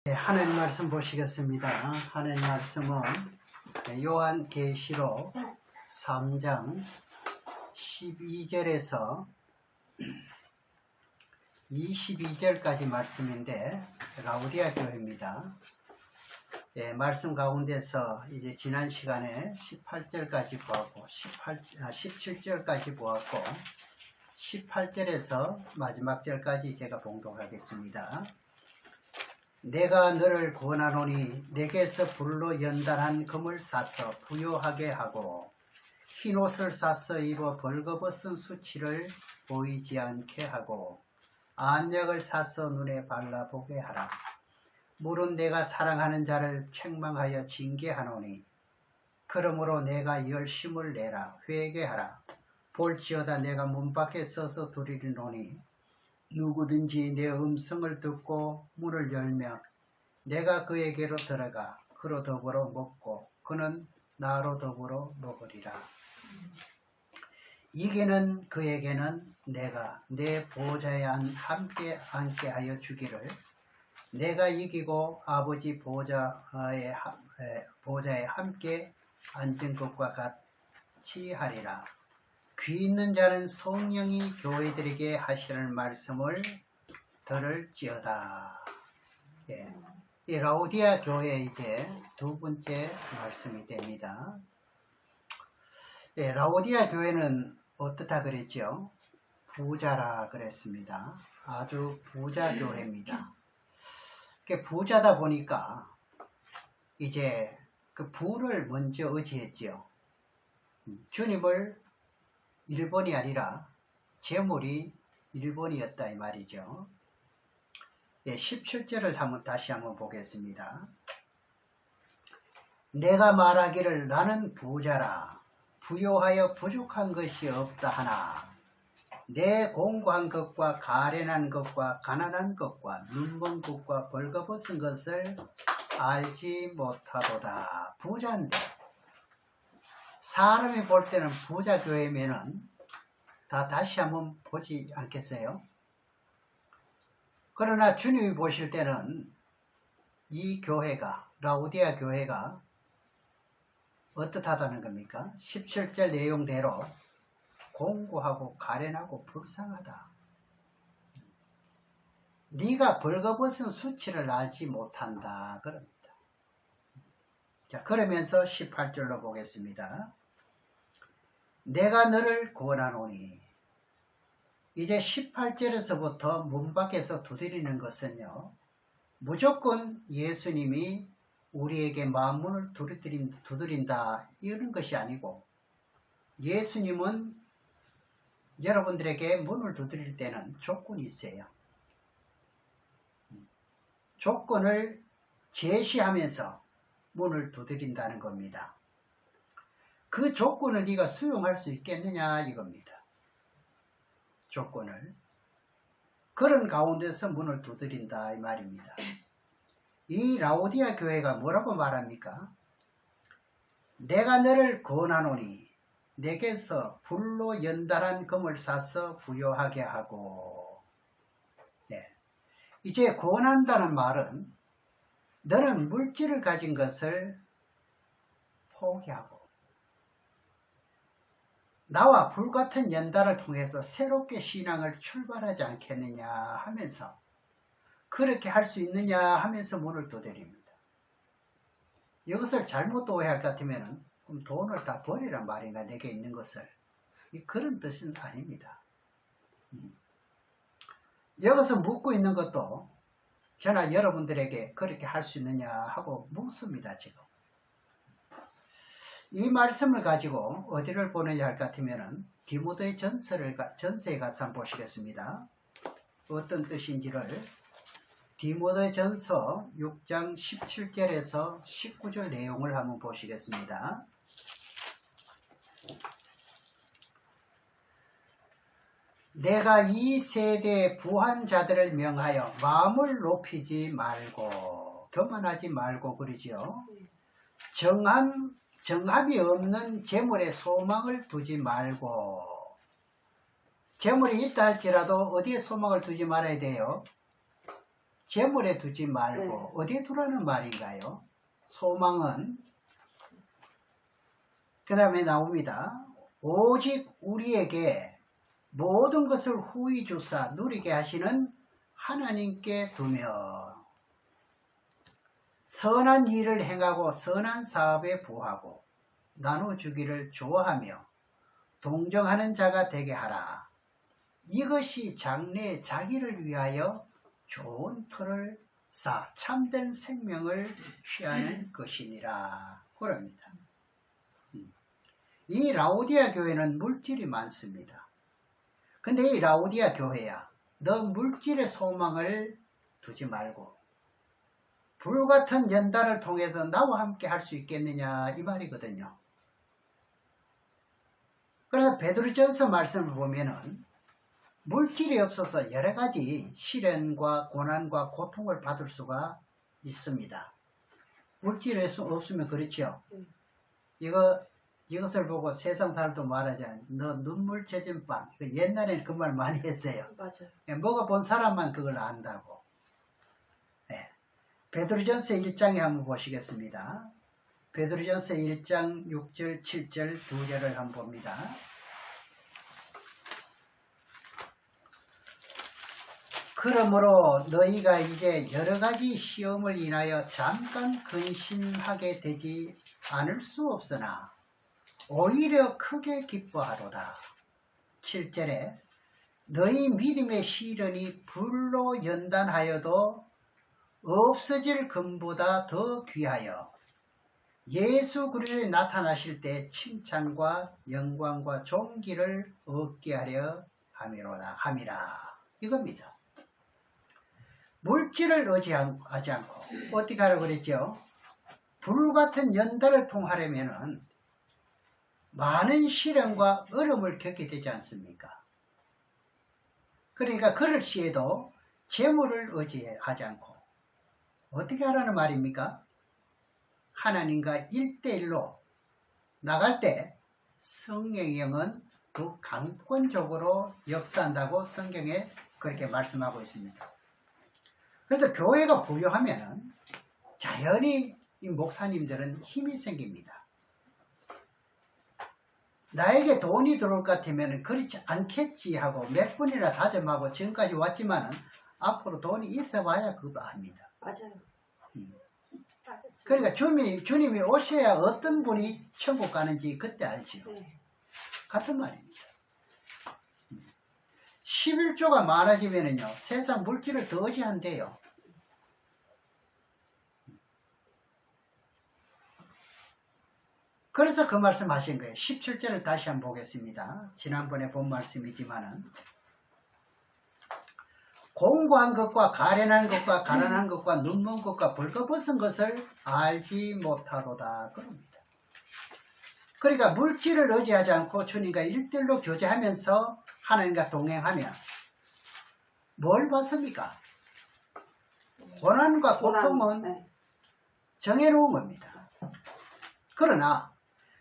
하나님 말씀 보시겠습니다. 하나님 말씀은 요한계시록 3장 12절에서 22절까지 말씀인데 라우디아 교회입니다. 말씀 가운데서 이제 지난 시간에 18절까지 보았고 17절까지 보았고 18절에서 마지막 절까지 제가 봉독하겠습니다. 내가 너를 구원하노니 내게서 불로 연단한 금을 사서 부요하게 하고 흰옷을 사서 입어 벌거벗은 수치를 보이지 않게 하고 안약을 사서 눈에 발라보게 하라. 물은 내가 사랑하는 자를 책망하여 징계하노니 그러므로 내가 열심을 내라. 회개하라. 볼지어다 내가 문 밖에 서서 두드리노니 누구든지 내 음성을 듣고 문을 열면 내가 그에게로 들어가 그로 더불어 먹고 그는 나로 더불어 먹으리라. 이기는 그에게는 내가 내 보좌에 함께 앉게 하여 주기를 내가 이기고 아버지 보좌에 함께 앉은 것과 같이 하리라. 귀 있는 자는 성령이 교회들에게 하시는 말씀을 들을지어다. 이 라우디아 교회 이제 두 번째 말씀이 됩니다. 라우디아 교회는 어떻다 그랬죠? 부자라 그랬습니다. 아주 부자 교회입니다. 부자다 보니까 이제 그 부를 먼저 의지했죠. 주님을 1번이 아니라 재물이 1번이었다 이 말이죠. 17절을 다시 한번 보겠습니다. 내가 말하기를 나는 부자라 부요하여 부족한 것이 없다 하나 내 공고한 것과 가련한 것과 가난한 것과 눈먼 것과 벌거벗은 것을 알지 못하도다. 부자인데 사람이 볼 때는 부자 교회면은 다시 한번 보지 않겠어요? 그러나 주님이 보실 때는 이 교회가 라우디아 교회가 어떻다는 겁니까? 17절 내용대로 공고하고 가련하고 불쌍하다. 네가 벌거벗은 수치를 알지 못한다 그럽니다. 자, 그러면서 18절로 보겠습니다. 내가 너를 구원하노니 이제 18절에서부터 문 밖에서 두드리는 것은요 무조건 예수님이 우리에게 마음문을 두드린다 이런 것이 아니고 예수님은 여러분들에게 문을 두드릴 때는 조건이 있어요. 조건을 제시하면서 문을 두드린다는 겁니다. 그 조건을 네가 수용할 수 있겠느냐 이겁니다. 조건을. 그런 가운데서 문을 두드린다 이 말입니다. 이 라우디아 교회가 뭐라고 말합니까? 내가 너를 구원하노니 내게서 불로 연달한 금을 사서 부요하게 하고 이제 구원한다는 말은 너는 물질을 가진 것을 포기하고 나와 불같은 연단을 통해서 새롭게 신앙을 출발하지 않겠느냐 하면서 그렇게 할 수 있느냐 하면서 문을 두드립니다. 이것을 잘못 오해할 것 같으면 그럼 돈을 다 버리란 말인가 내게 있는 것을 그런 뜻은 아닙니다. 여기서 묻고 있는 것도 저나 여러분들에게 그렇게 할 수 있느냐 하고 묻습니다. 지금 이 말씀을 가지고 어디를 보느냐 할 것 같으면 디모데 전서에 가서 한번 보시겠습니다. 어떤 뜻인지를 디모데 전서 6장 17절에서 19절 내용을 한번 보시겠습니다. 내가 이 세대의 부한 자들을 명하여 마음을 높이지 말고 교만하지 말고 그러지요. 정함이 없는 재물에 소망을 두지 말고 재물이 있다 할지라도 어디에 소망을 두지 말아야 돼요? 재물에 두지 말고 어디에 두라는 말인가요? 소망은 그 다음에 나옵니다. 오직 우리에게 모든 것을 후히 주사 누리게 하시는 하나님께 두며 선한 일을 행하고 선한 사업에 부하고 나눠주기를 좋아하며 동정하는 자가 되게 하라. 이것이 장래에 자기를 위하여 좋은 터를 쌓아 참된 생명을 취하는 것이니라. 그럽니다. 이 라오디아 교회는 물질이 많습니다. 근데 이 라오디아 교회야, 너 물질의 소망을 두지 말고 불같은 연단을 통해서 나와 함께 할 수 있겠느냐 이 말이거든요. 그래서 베드로전서 말씀을 보면은 물질이 없어서 여러 가지 시련과 고난과 고통을 받을 수가 있습니다. 물질이 없으면 그렇죠. 이것을 보고 세상 사람도 말하잖아요. 너 눈물 젖은 빵. 옛날에는 그 말 많이 했어요. 맞아요. 먹어본 사람만 그걸 안다고. 네. 베드로전서 1장에 한번 보시겠습니다. 베드로전서 1장 6절 7절 2절을 한번 봅니다. 그러므로 너희가 이제 여러 가지 시험을 인하여 잠깐 근심하게 되지 않을 수 없으나 오히려 크게 기뻐하로다. 7절에 너희 믿음의 시련이 불로 연단하여도 없어질 금보다 더 귀하여 예수 그리스도에 나타나실 때 칭찬과 영광과 존귀를 얻게 하려 함이라. 이겁니다. 물질을 의지하지 않고 어떻게 하라고 그랬죠? 불같은 연단을 통하려면은 많은 시련과 어려움을 겪게 되지 않습니까? 그러니까 그럴 시에도 재물을 의지하지 않고 어떻게 하라는 말입니까? 하나님과 1대1로 나갈 때 성령의 영은 더 강권적으로 역사한다고 성경에 그렇게 말씀하고 있습니다. 그래서 교회가 부유하면 자연히 이 목사님들은 힘이 생깁니다. 나에게 돈이 들어올 것 같으면 그렇지 않겠지 하고 몇 번이나 다짐하고 지금까지 왔지만 앞으로 돈이 있어봐야 그것도 합니다. 맞아요. 그러니까 주님이 오셔야 어떤 분이 천국 가는지 그때 알지요. 같은 말입니다. 11조가 많아지면은요, 세상 물질을 더 의지한대요. 그래서 그 말씀 하신 거예요. 17절을 다시 한번 보겠습니다. 지난번에 본 말씀이지만은 공고한 것과 가련한 것과 가난한 것과 눈먼 것과 벌거벗은 것을 알지 못하로다. 그럽니다. 그러니까 물질을 의지하지 않고 주님과 1대1로 교제하면서 하나님과 동행하면 뭘 받습니까? 고난과 고통은 정해놓은 겁니다. 그러나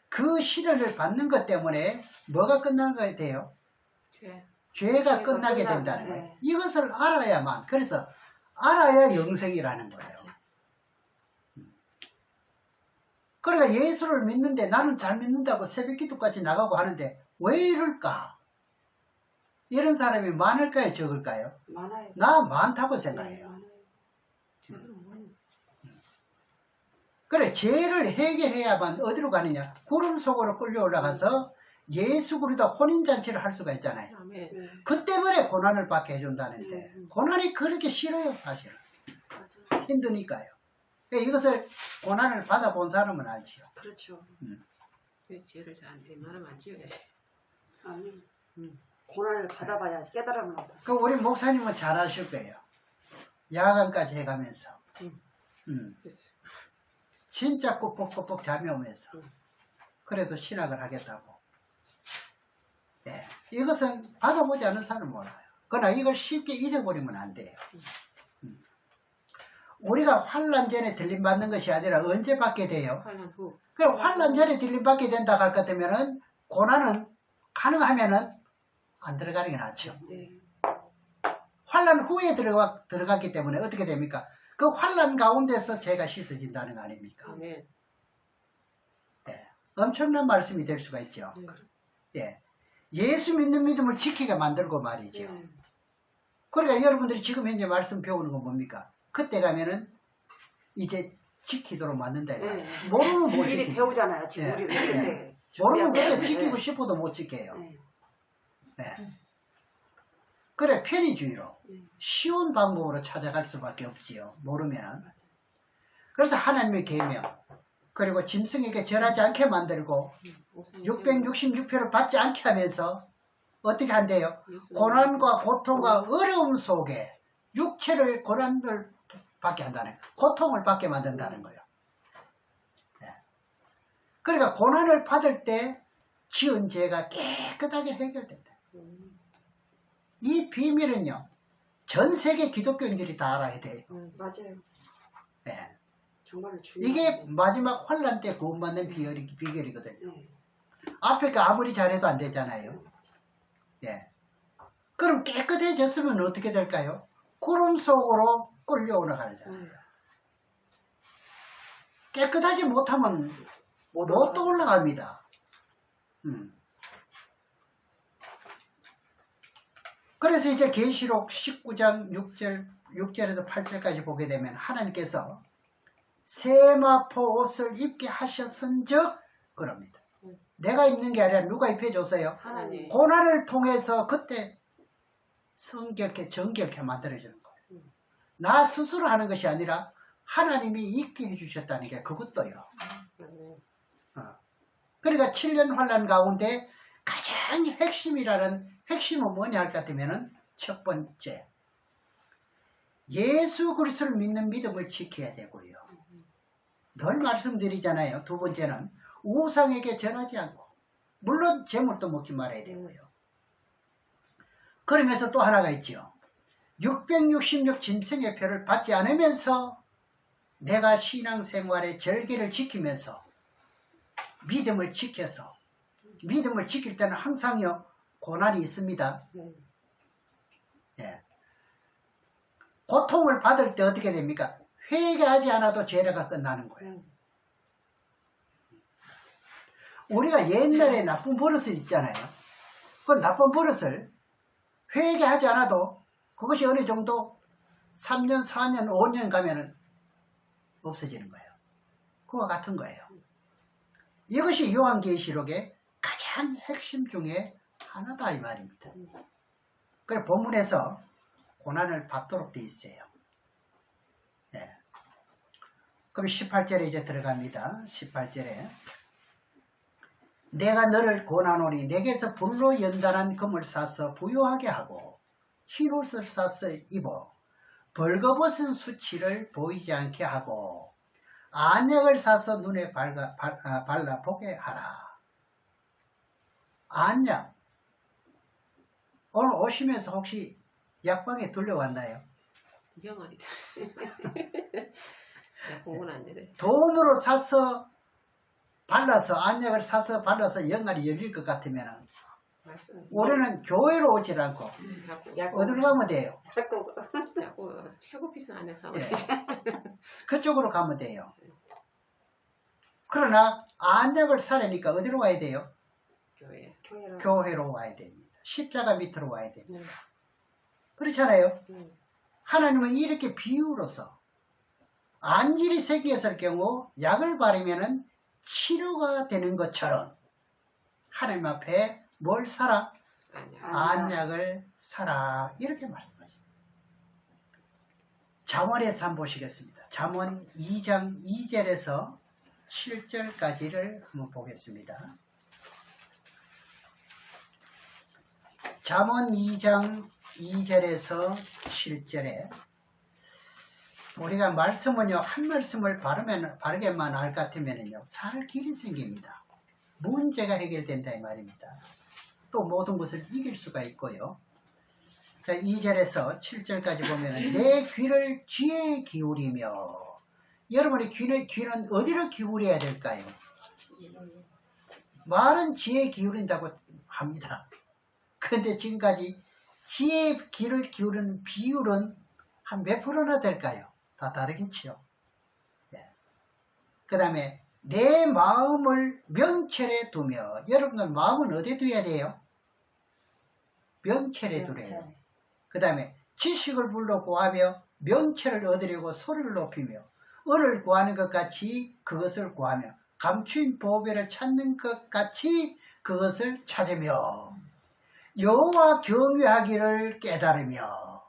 그 시련을 받는 것 때문에 뭐가 끝나게 돼요? 죄가 끝나게 된다는 거예요. 이것을 알아야만, 그래서 알아야 영생이라는 거예요. 그러니까 예수를 믿는데 나는 잘 믿는다고 새벽기도까지 나가고 하는데 왜 이럴까? 이런 사람이 많을까요? 적을까요? 많아요. 나 많다고 생각해요. 그래, 죄를 해결해야만 어디로 가느냐? 구름 속으로 끌려 올라가서 예수 그리스도 혼인잔치를 할 수가 있잖아요. 그 때문에 고난을 받게 해준다는데 고난이 그렇게 싫어요, 사실. 힘드니까요. 이것을 고난을 받아본 사람은 알지요. 그렇죠. 죄를 저한테 말하면 안 지어야지. 아니, 고난을 받아봐야 깨달음을 얻어. 그 우리 목사님은 잘 아실 거예요. 야간까지 해가면서. 진짜 꾹꾹꾹꾹 잠이 오면서. 그래도 신학을 하겠다고. 네. 이것은 받아보지 않은 사람은 몰라요. 그러나 이걸 쉽게 잊어버리면 안 돼요. 우리가 환난 전에 들림받는 것이 아니라 언제 받게 돼요? 환난 후. 그럼 환난 전에 들림받게 된다 할 것 같으면은 고난은 가능하면은 안 들어가는 게 낫죠. 환란 후에 들어갔기 때문에 어떻게 됩니까? 그 환란 가운데서 죄가 씻어진다는 거 아닙니까? 아멘. 네. 엄청난 말씀이 될 수가 있죠. 예. 예수 믿는 믿음을 지키게 만들고 말이죠. 그러니까 여러분들이 지금 현재 말씀 배우는 건 뭡니까? 그때 가면은 이제 지키도록 만든다. 모르면 못 미리 지키죠. 배우잖아요. 지금 예. 우리 예. 네. 모르면 그때 네. 지키고 싶어도 못 지켜요. 네. 네. 그래 편의주의로 쉬운 방법으로 찾아갈 수밖에 없지요. 모르면. 그래서 하나님의 계명 그리고 짐승에게 절하지 않게 만들고 666표를 받지 않게 하면서 어떻게 한대요? 고난과 고통과 어려움 속에 육체를 고난을 받게 한다는 거예요. 고통을 받게 만든다는 거예요. 네. 그러니까 고난을 받을 때 지은 죄가 깨끗하게 해결된다. 이 비밀은요, 전 세계 기독교인들이 다 알아야 돼요. 맞아요. 네. 정말 중요해요. 이게 마지막 환란 때 구원받는 비결이거든요. 네. 앞에 그 아무리 잘해도 안 되잖아요. 예. 그럼 깨끗해졌으면 어떻게 될까요? 구름 속으로 끌려 올라가잖아요. 깨끗하지 못하면 못 올라갑니다. 그래서 이제 계시록 19장 6절에서 8절까지 보게 되면 하나님께서 세마포 옷을 입게 하셨은즉 그럽니다. 내가 입는 게 아니라 누가 입혀줬어요? 하나님. 고난을 통해서 그때 성결케 정결케 만들어주는 거예요. 나 스스로 하는 것이 아니라 하나님이 입게 해주셨다는 게 그것도요. 그러니까 7년 환란 가운데 가장 핵심은 뭐냐 할 것 같으면 첫 번째 예수 그리스도를 믿는 믿음을 지켜야 되고요. 늘 말씀드리잖아요. 두 번째는 우상에게 전하지 않고 물론 재물도 먹지 말아야 되고요. 그러면서 또 하나가 있죠. 666 짐승의 표를 받지 않으면서 내가 신앙생활의 절개를 지키면서 믿음을 지켜서 믿음을 지킬 때는 항상요 고난이 있습니다. 예. 고통을 받을 때 어떻게 됩니까? 회개하지 않아도 죄가 끝나는 거예요. 우리가 옛날에 나쁜 버릇이 있잖아요. 그 나쁜 버릇을 회개하지 않아도 그것이 어느 정도 3년, 4년, 5년 가면은 없어지는 거예요. 그와 같은 거예요. 이것이 요한계시록의 가장 핵심 중에 하나다 이 말입니다. 그래서 본문에서 고난을 받도록 돼 있어요. 네. 그럼 18절에 이제 들어갑니다. 18절에 내가 너를 권하노니 내게서 불로 연단한 금을 사서 부요하게 하고 흰옷을 사서 입어 벌거벗은 수치를 보이지 않게 하고 안약을 사서 눈에 발라 보게 하라. 안약. 오늘 오시면서 혹시 약방에 들려왔나요? 영원히 공부는 안 되네. 돈으로 사서 발라서 안약을 사서 발라서 영알이 열릴 것 같으면 우리는 교회로 오질 않고 어디로 가면 돼요? 자꾸 최고 비싼 안에서 예. 그쪽으로 가면 돼요. 그러나 안약을 사려니까 어디로 와야 돼요? 교회. 교회로 와야 됩니다. 십자가 밑으로 와야 됩니다. 그렇잖아요. 하나님은 이렇게 비유로서 안질이 생겼을 경우 약을 바르면은 치료가 되는 것처럼 하나님 앞에 뭘 사라? 안약을 사라. 이렇게 말씀하십니다. 잠언에서 한번 보시겠습니다. 잠언 2장 2절에서 7절까지를 한번 보겠습니다. 잠언 2장 2절에서 7절에 우리가 말씀은요 한 말씀을 바르게만 할 것 같으면요 살 길이 생깁니다. 문제가 해결된다 이 말입니다. 또 모든 것을 이길 수가 있고요. 2절에서 7절까지 보면 내 귀를 귀에 기울이며 여러분의 귀는 어디로 기울여야 될까요? 말은 귀에 기울인다고 합니다. 그런데 지금까지 지혜의 귀를 기울이는 비율은 한 몇 프로나 될까요? 다 다르겠지요. 그 다음에 내 마음을 명철에 두며, 여러분들 마음은 어디에 두어야 돼요? 명철에 두래요. 그 다음에 지식을 불러 구하며 명철을 얻으려고 소리를 높이며, 은을 구하는 것 같이 그것을 구하며, 감추인 보배를 찾는 것 같이 그것을 찾으며, 여호와 경외하기를 깨달으며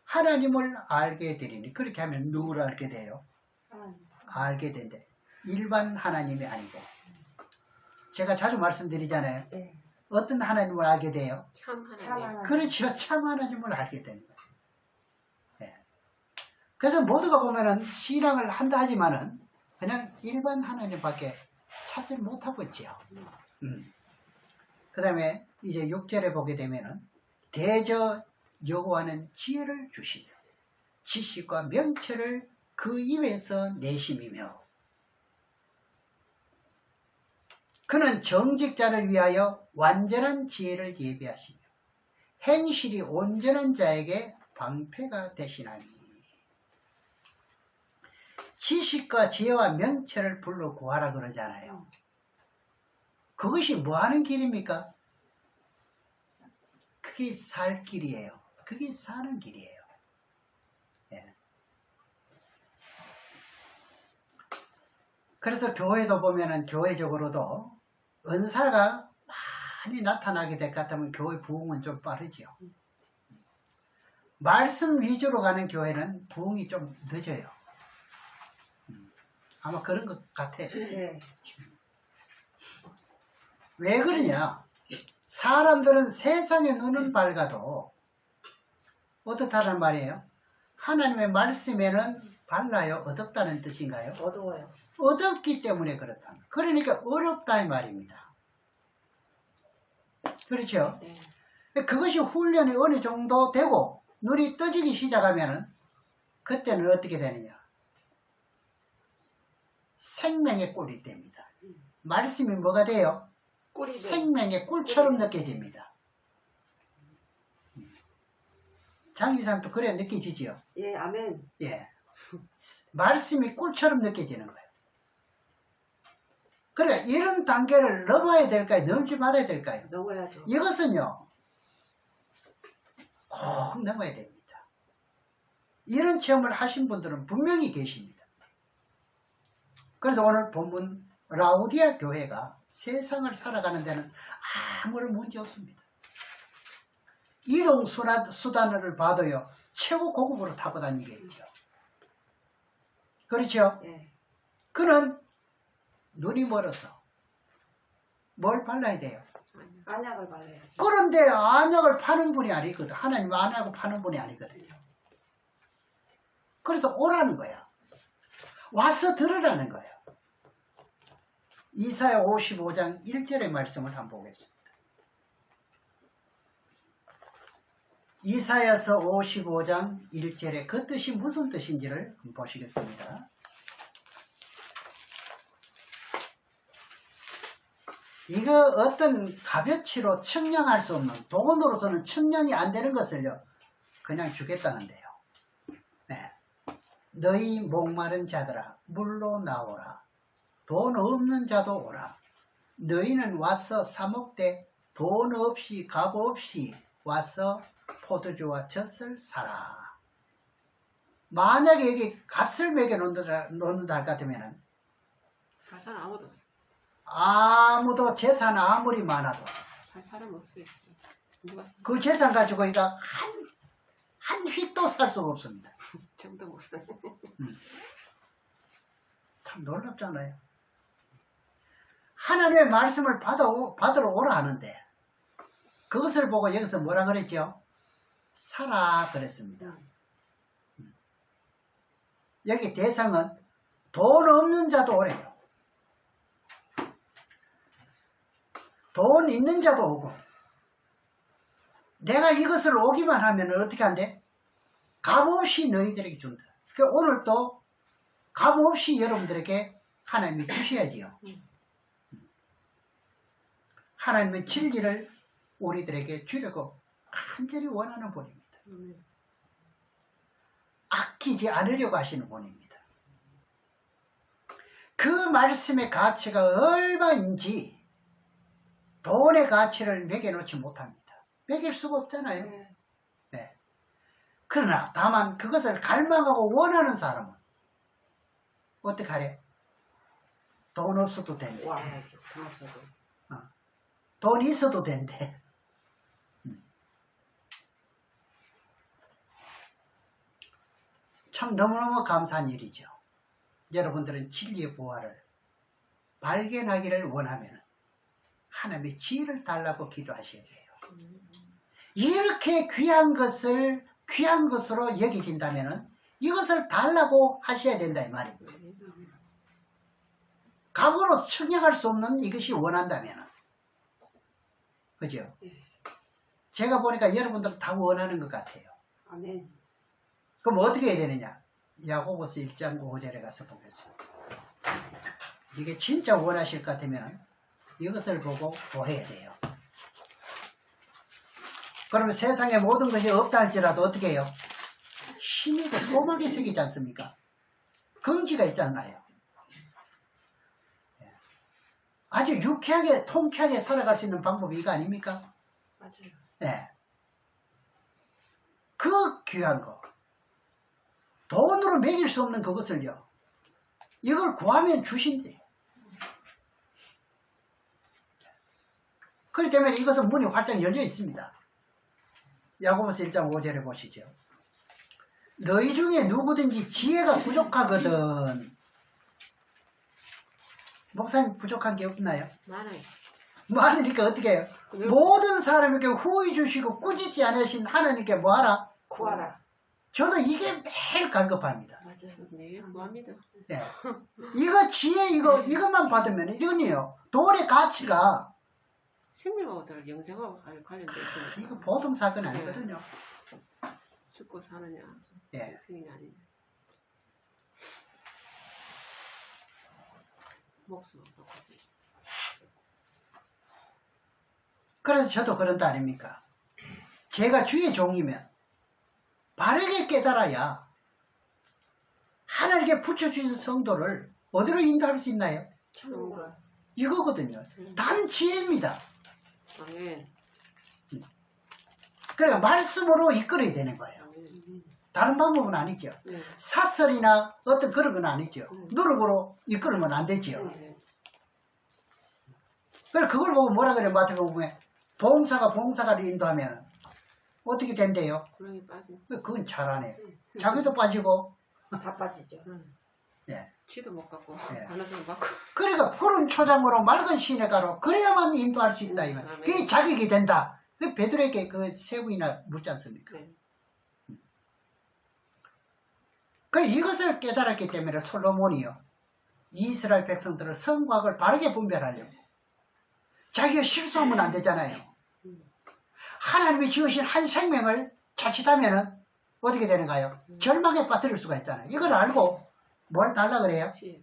하나님을 알게 되리니. 그렇게 하면 누구를 알게 돼요? 알게 된대. 일반 하나님이 아니고. 제가 자주 말씀드리잖아요. 네. 어떤 하나님을 알게 돼요? 참 하나님. 참 그렇죠. 참 하나님을 알게 되는 거예요. 예. 그래서 모두가 보면은 신앙을 한다 하지만은 그냥 일반 하나님밖에 찾지 못하고 있지요. 그 다음에 이제 6절에 보게 되면은 대저 여호와는 지혜를 주시며 지식과 명철을 그 입에서 내심이며, 그는 정직자를 위하여 완전한 지혜를 예비하시며 행실이 온전한 자에게 방패가 되시나니. 지식과 지혜와 명철을 불러 구하라 그러잖아요. 그것이 뭐 하는 길입니까? 그게 살 길이에요. 그게 사는 길이에요. 예. 그래서 교회도 보면은 교회적으로도 은사가 많이 나타나게 될 것 같으면 교회 부흥은 좀 빠르죠. 말씀 위주로 가는 교회는 부흥이 좀 늦어요. 아마 그런 것 같아요. 네. 왜 그러냐? 사람들은 세상의 눈은 밝아도 어떻다는 말이에요? 하나님의 말씀에는 밝아요? 어둡다는 뜻인가요? 어두워요. 어둡기 때문에 그렇다. 그러니까 어렵다 이 말입니다. 그렇죠? 네. 그것이 훈련이 어느 정도 되고 눈이 떠지기 시작하면은 그때는 어떻게 되느냐? 생명의 꿀이 됩니다. 말씀이 뭐가 돼요? 꿀이 돼요. 생명의 꿀처럼 느껴집니다. 장기사님도 그래 느껴지지요? 예, 아멘. 예. 말씀이 꿀처럼 느껴지는 거예요. 그래, 이런 단계를 넘어야 될까요? 넘지 말아야 될까요? 넘어야죠. 이것은요, 꼭 넘어야 됩니다. 이런 체험을 하신 분들은 분명히 계십니다. 그래서 오늘 본문 라우디아 교회가 세상을 살아가는 데는 아무런 문제 없습니다. 이동 수단을 봐도요, 최고 고급으로 타고 다니겠죠. 그렇죠? 예. 그는 눈이 멀어서 뭘 발라야 돼요? 안약을 발라야죠. 그런데 안약을 파는 분이 아니거든. 하나님 안약을 파는 분이 아니거든요. 그래서 오라는 거야. 와서 들으라는 거예요. 이사야 55장 1절의 말씀을 한번 보겠습니다. 이사야서 55장 1절에 그 뜻이 무슨 뜻인지를 한번 보시겠습니다. 이거 어떤 값어치로 측량할 수 없는, 돈으로서는 측량이 안 되는 것을요, 그냥 주겠다는데요. 네. 너희 목마른 자들아 물로 나오라. 돈 없는 자도 오라. 너희는 와서 사 먹되 돈 없이 값 없이 와서 포도주와 젖을 사라. 만약에 여기 값을 매겨 놓는다 할 것 같으면 살 사람 아무도 없어. 아무도 재산 아무리 많아도 살 사람 없어요. 누가 그 재산 가지고 이거 한 휘도 살 수가 없습니다. 정도 못 써. 참 놀랍잖아요. 하나님의 말씀을 받으러 오라 하는데 그것을 보고 여기서 뭐라 그랬죠? 사라 그랬습니다. 여기 대상은 돈 없는 자도 오래요. 돈 있는 자도 오고, 내가 이것을 오기만 하면 어떻게 한대? 값없이 너희들에게 준다. 그러니까 오늘 또 값없이 여러분들에게 하나님이 주셔야지요. 하나님은 진리를 우리들에게 주려고 간절히 원하는 분입니다. 아멘. 아끼지 않으려고 하시는 분입니다. 그 말씀의 가치가 얼마인지 돈의 가치를 매겨놓지 못합니다. 매길 수가 없잖아요. 네. 네. 그러나 다만 그것을 갈망하고 원하는 사람은 어떻게 하래? 돈 없어도 된대. 와, 돈 없어도. 돈 있어도 된대. 참 너무너무 감사한 일이죠. 여러분들은 진리의 보화를 발견하기를 원하면 하나님의 지혜를 달라고 기도하셔야 돼요. 이렇게 귀한 것을 귀한 것으로 여기진다면 이것을 달라고 하셔야 된다 이 말입니다. 각오로 측량할 수 없는 이것이 원한다면, 그죠? 제가 보니까 여러분들은 다 원하는 것 같아요. 아멘. 그럼 어떻게 해야 되느냐? 야고보서 1장 5절에 가서 보겠습니다. 이게 진짜 원하실 것 같으면 이것을 보고 구해야 돼요. 그러면 세상에 모든 것이 없다 할지라도 어떻게 해요? 힘이고 소망이 생기지 않습니까? 긍지가 있잖아요. 아주 유쾌하게 통쾌하게 살아갈 수 있는 방법이 이거 아닙니까? 맞아요. 네. 그 귀한 거, 돈으로 매길 수 없는 그것을요, 이걸 구하면 주신대. 그렇기 때문에 이것은 문이 활짝 열려 있습니다. 야고보서 1장 5절에 보시죠. 너희 중에 누구든지 지혜가 부족하거든. 목사님 부족한 게 없나요? 많아요. 많으니까 어떻게 해요? 모든 사람에게 후히 주시고 꾸짖지 않으신 하나님께 뭐하라? 구하라. 저도 이게 매일 갈급합니다. 맞아요. 네, 구합니다. 네. 이거 지혜 이것만 받으면 이건요, 돈의 가치가 생명하고 영생하고 관련돼 있으니까. 이거 보통 사건 아니거든요. 죽고 사느냐, 예. 생이냐 아니냐. 목숨 똑같아. 그래서 저도 그런 거 아닙니까? 제가 주의 종이면 바르게 깨달아야 하나님께 붙여주신 성도를 어디로 인도할 수 있나요? 천국으로. 이거거든요. 단 지혜입니다. 아멘. 그러니까 말씀으로 이끌어야 되는 거예요. 아멘. 다른 방법은 아니죠. 네. 사설이나 어떤 그런 건 아니죠. 음. 노력으로 이끌으면 안 되죠. 네. 그래서 그걸 보고 뭐라 그래요? 마태복음에 봉사가 봉사가를 인도하면 어떻게 된대요? 구렁이 빠진. 그건 잘하네. 자기도 빠지고. 다 빠지죠. 예. 쥐도 못 갖고 네. 바나도 못 갖고. 그러니까 푸른 초장으로 맑은 시내가로 그래야만 인도할 수 있다. 이면 아멘. 그게 자격이 된다. 그 베드로에게 그 세 분이나 묻지 않습니까? 네. 그래서 이것을 깨달았기 때문에 솔로몬이요, 이스라엘 백성들을 선과학을 바르게 분별하려고, 자기가 실수하면 안 되잖아요. 하나님이 지으신 한 생명을 자칫하면은 어떻게 되는가요? 절망에 빠뜨릴 수가 있잖아요. 이걸 알고 뭘 달라 그래요? 지혜.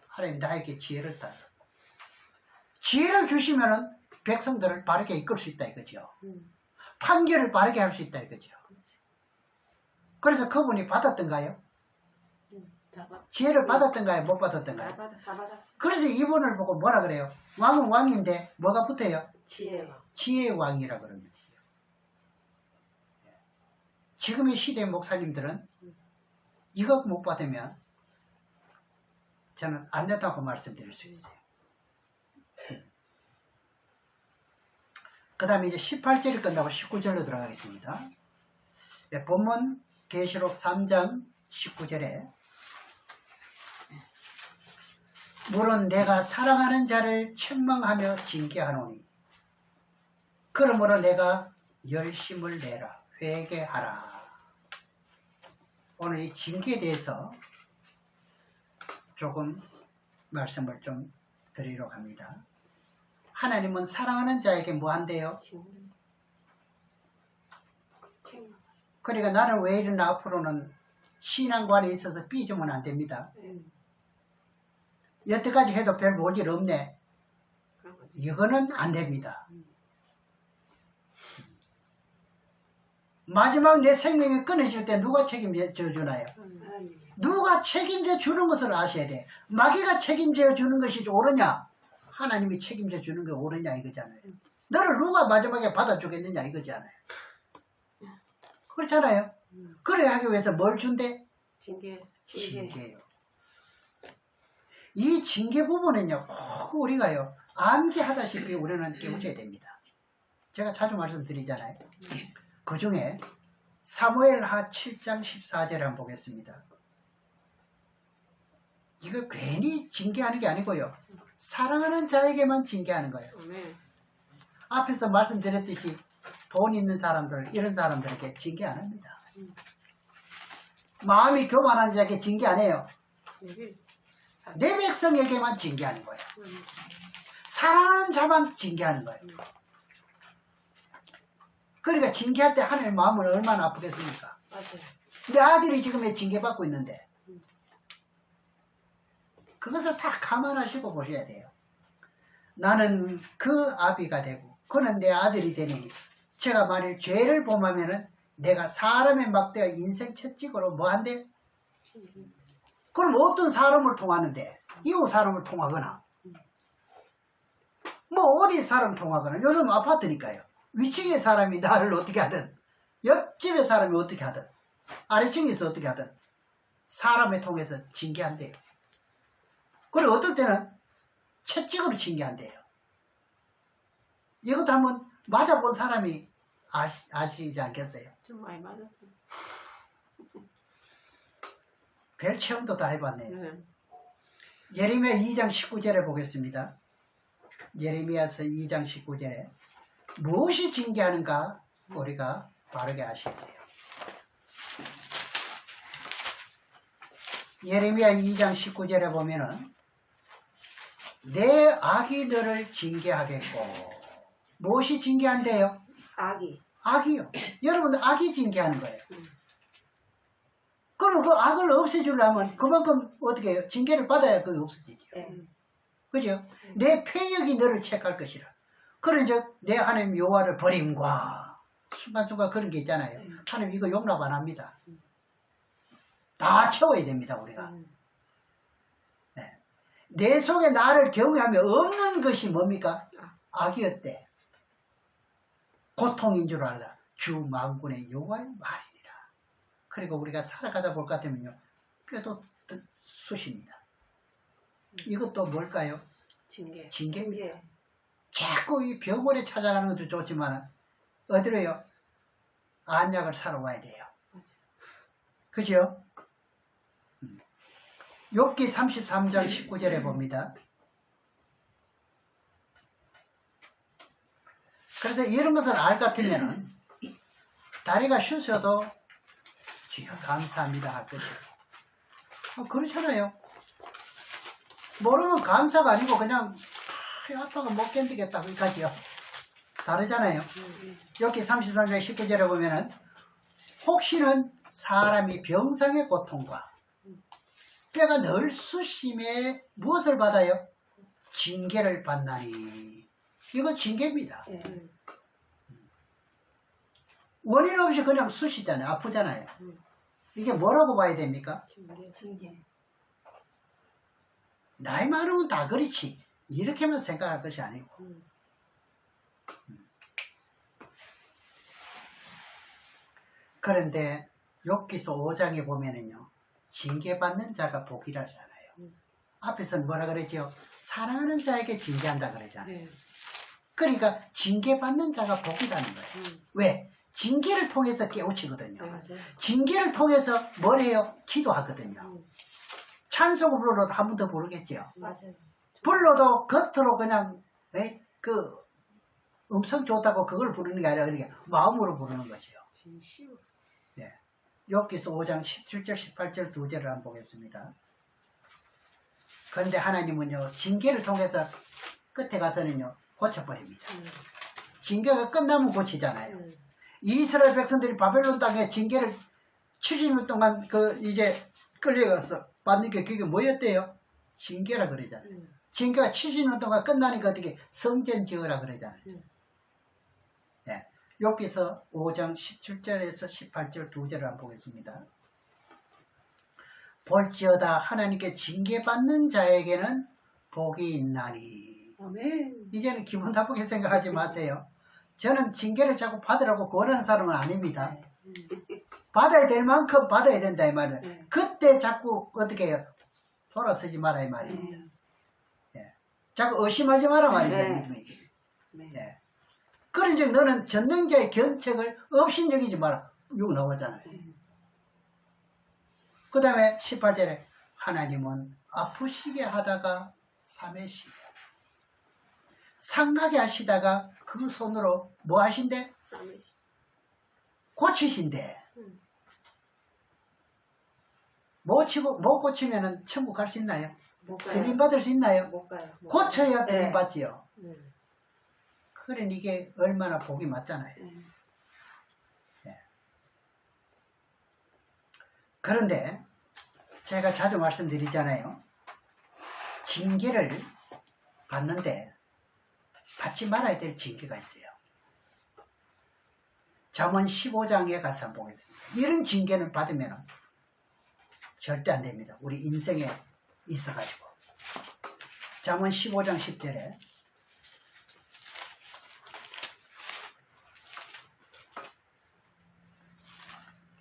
하나님 나에게 지혜를 달라. 지혜를 주시면은 백성들을 바르게 이끌 수 있다 이거죠. 판결을 바르게 할 수 있다 이거죠. 그래서 그분이 받았던가요? 다 받. 지혜를 받았던가요? 못 받았던가요? 다 받아. 다 받아. 그래서 이분을 보고 뭐라 그래요? 왕은 왕인데 뭐가 붙어요? 지혜와. 지혜의 왕이라 그러는 거예요. 지금의 시대 목사님들은 이거 못 받으면 저는 안 된다고 말씀드릴 수 있어요. 그 다음에 이제 18절이 끝나고 19절로 들어가겠습니다. 네, 본문 계시록 3장 19절에 물은 내가 사랑하는 자를 책망하며 징계하노니 그러므로 내가 열심을 내라 회개하라. 오늘 이 징계에 대해서 조금 말씀을 좀 드리려고 합니다. 하나님은 사랑하는 자에게 뭐 한대요? 그러니까 나는 왜 이러나 앞으로는 신앙관에 있어서 삐지면 안 됩니다. 여태까지 해도 별 볼 일 없네. 이거는 안 됩니다. 마지막 내 생명이 끊어질 때 누가 책임져 주나요? 하나님. 누가 책임져 주는 것을 아셔야 돼. 마귀가 책임져 주는 것이 옳으냐? 하나님이 책임져 주는 게 옳으냐 이거잖아요. 너를 누가 마지막에 받아주겠느냐 이거잖아요. 그렇잖아요. 그래 하기 위해서 뭘 준대? 징계. 징계요. 이 징계 부분은요, 꼭 우리가요, 암기하다시피 우리는 깨우쳐야 됩니다. 제가 자주 말씀드리잖아요. 그 중에 사무엘하 7장 14절 한번 보겠습니다. 이거 괜히 징계하는 게 아니고요. 사랑하는 자에게만 징계하는 거예요. 아멘. 앞에서 말씀드렸듯이 돈 있는 사람들, 이런 사람들에게 징계 안 합니다. 마음이 교만한 자에게 징계 안 해요. 여기 내 백성에게만 징계하는 거예요. 사랑하는 자만 징계하는 거예요. 그러니까 징계할 때 하나님 마음은 얼마나 아프겠습니까? 맞아요. 내 아들이 지금 징계받고 있는데 그것을 다 감안하시고 보셔야 돼요. 나는 그 아비가 되고 그는 내 아들이 되니 제가 만일 죄를 범하면은 내가 사람에 막대어 인생 채찍으로 뭐 한대? 그럼 어떤 사람을 통하는데 이웃 사람을 통하거나 뭐 어디 사람 통하거나 요즘 아파트니까요. 위층의 사람이 나를 어떻게 하든 옆집의 사람이 어떻게 하든 아래층에서 어떻게 하든 사람을 통해서 징계한대요. 그리고 어떨 때는 채찍으로 징계한대요. 이것도 한번 맞아본 사람이 아시지 않겠어요? 좀 많이 맞았어요. 별 체험도 다 해봤네요. 네. 예레미야 2장 19절에 보겠습니다. 예레미야서 2장 19절에 무엇이 징계하는가 우리가 바르게 아셔야 돼요. 예레미야 2장 19절에 보면은 내 악이 너를 징계하겠고 무엇이 징계한대요? 악이. 악이요. 여러분들 악이 징계하는 거예요. 그럼 그 악을 없애주려면 그만큼 어떻게 해요? 징계를 받아야 그게 없어지죠. 네. 그죠? 내 패역이 너를 책할 것이라. 그런즉 내 하나님 여호와를 버림과 순간순간 그런 게 있잖아요. 하나님 이거 용납 안 합니다. 다 채워야 됩니다 우리가. 네. 내 속에 나를 경외하며 없는 것이 뭡니까? 악이었대. 고통인 줄 알라. 주 만군의 여호와의 말이니라. 그리고 우리가 살아가다 볼 것 같으면요 뼈도 쑤십니다. 이것도 뭘까요? 징계. 징계입니다. 징계. 자꾸 이 병원에 찾아가는 것도 좋지만 어디로요? 안약을 사러 와야 돼요. 그죠? 욥기 33장 19절에 봅니다. 그래서 이런 것을 알 같으면 다리가 쉬셔도 주여 감사합니다 할 것이에요. 그렇잖아요. 모르면 감사가 아니고 그냥 아파가 못 견디겠다 그까지요. 다르잖아요. 여기 33장 19절에 보면은 혹시는 사람이 병상의 고통과 뼈가 늘 쑤심에 무엇을 받아요? 징계를 받나니. 이거 징계입니다. 네. 원인 없이 그냥 쑤시잖아요. 아프잖아요. 이게 뭐라고 봐야 됩니까? 징계. 징계. 나이 많으면 다 그렇지. 이렇게만 생각할 것이 아니고. 그런데 욥기서 5장에 보면은요. 징계받는 자가 복이라잖아요. 앞에서는 뭐라 그랬죠? 사랑하는 자에게 징계한다 그러잖아요. 네. 그러니까 징계받는 자가 복이라는 거예요. 왜? 징계를 통해서 깨우치거든요. 네. 맞아요. 징계를 통해서 뭘 해요? 기도하거든요. 찬송을 불러도 한 번 더 부르겠죠. 맞아요. 불러도 겉으로 그냥 그 음성 좋다고 그걸 부르는 게 아니라 그렇게 마음으로 부르는 거죠. 진심. 네. 욥기서 5장 17절 18절 두 절을 한번 보겠습니다. 그런데 하나님은요 징계를 통해서 끝에 가서는요 고쳐버립니다. 징계가 끝나면 고치잖아요. 이스라엘 백성들이 바벨론 땅에 징계를 70년 동안 이제 끌려가서 받는 게 그게 뭐였대요? 징계라 그러잖아요. 징계가 70년 동안 끝나니까 어떻게 성전 지으라 그러잖아요. 네. 욥기서 5장 17절에서 18절 두 절을 한번 보겠습니다. 볼지어다 하나님께 징계받는 자에게는 복이 있나니. 아멘. 이제는 기분 나쁘게 생각하지 마세요. 저는 징계를 자꾸 받으라고 권하는 사람은 아닙니다. 받아야 될 만큼 받아야 된다 이 말은. 네. 그때 자꾸 어떻게 해요? 돌아서지 마라 이 말입니다. 자꾸 의심하지 마라 말입니다. 네. 네. 예. 그런즉 너는 전능자의 견책을 업신여기지 마라. 이거 나오잖아요. 그 다음에 18절에 하나님은 아프시게 하다가 삼으시게 상하게 하시다가 그 손으로 뭐 하신대? 쌈이 고치신대. 못 고치면은 천국 갈 수 있나요? 못 가요. 들림 받을 수 있나요? 못 가요. 못 고쳐야 가요. 들림 네. 받지요. 네. 그래 이게 얼마나 복이 맞잖아요. 네. 그런데 제가 자주 말씀드리잖아요. 징계를 받는데 받지 말아야 될 징계가 있어요. 잠언 15장에 가서 한번 보겠습니다. 이런 징계를 받으면 절대 안 됩니다. 우리 인생에 있어가지고. 잠언 15장 10절에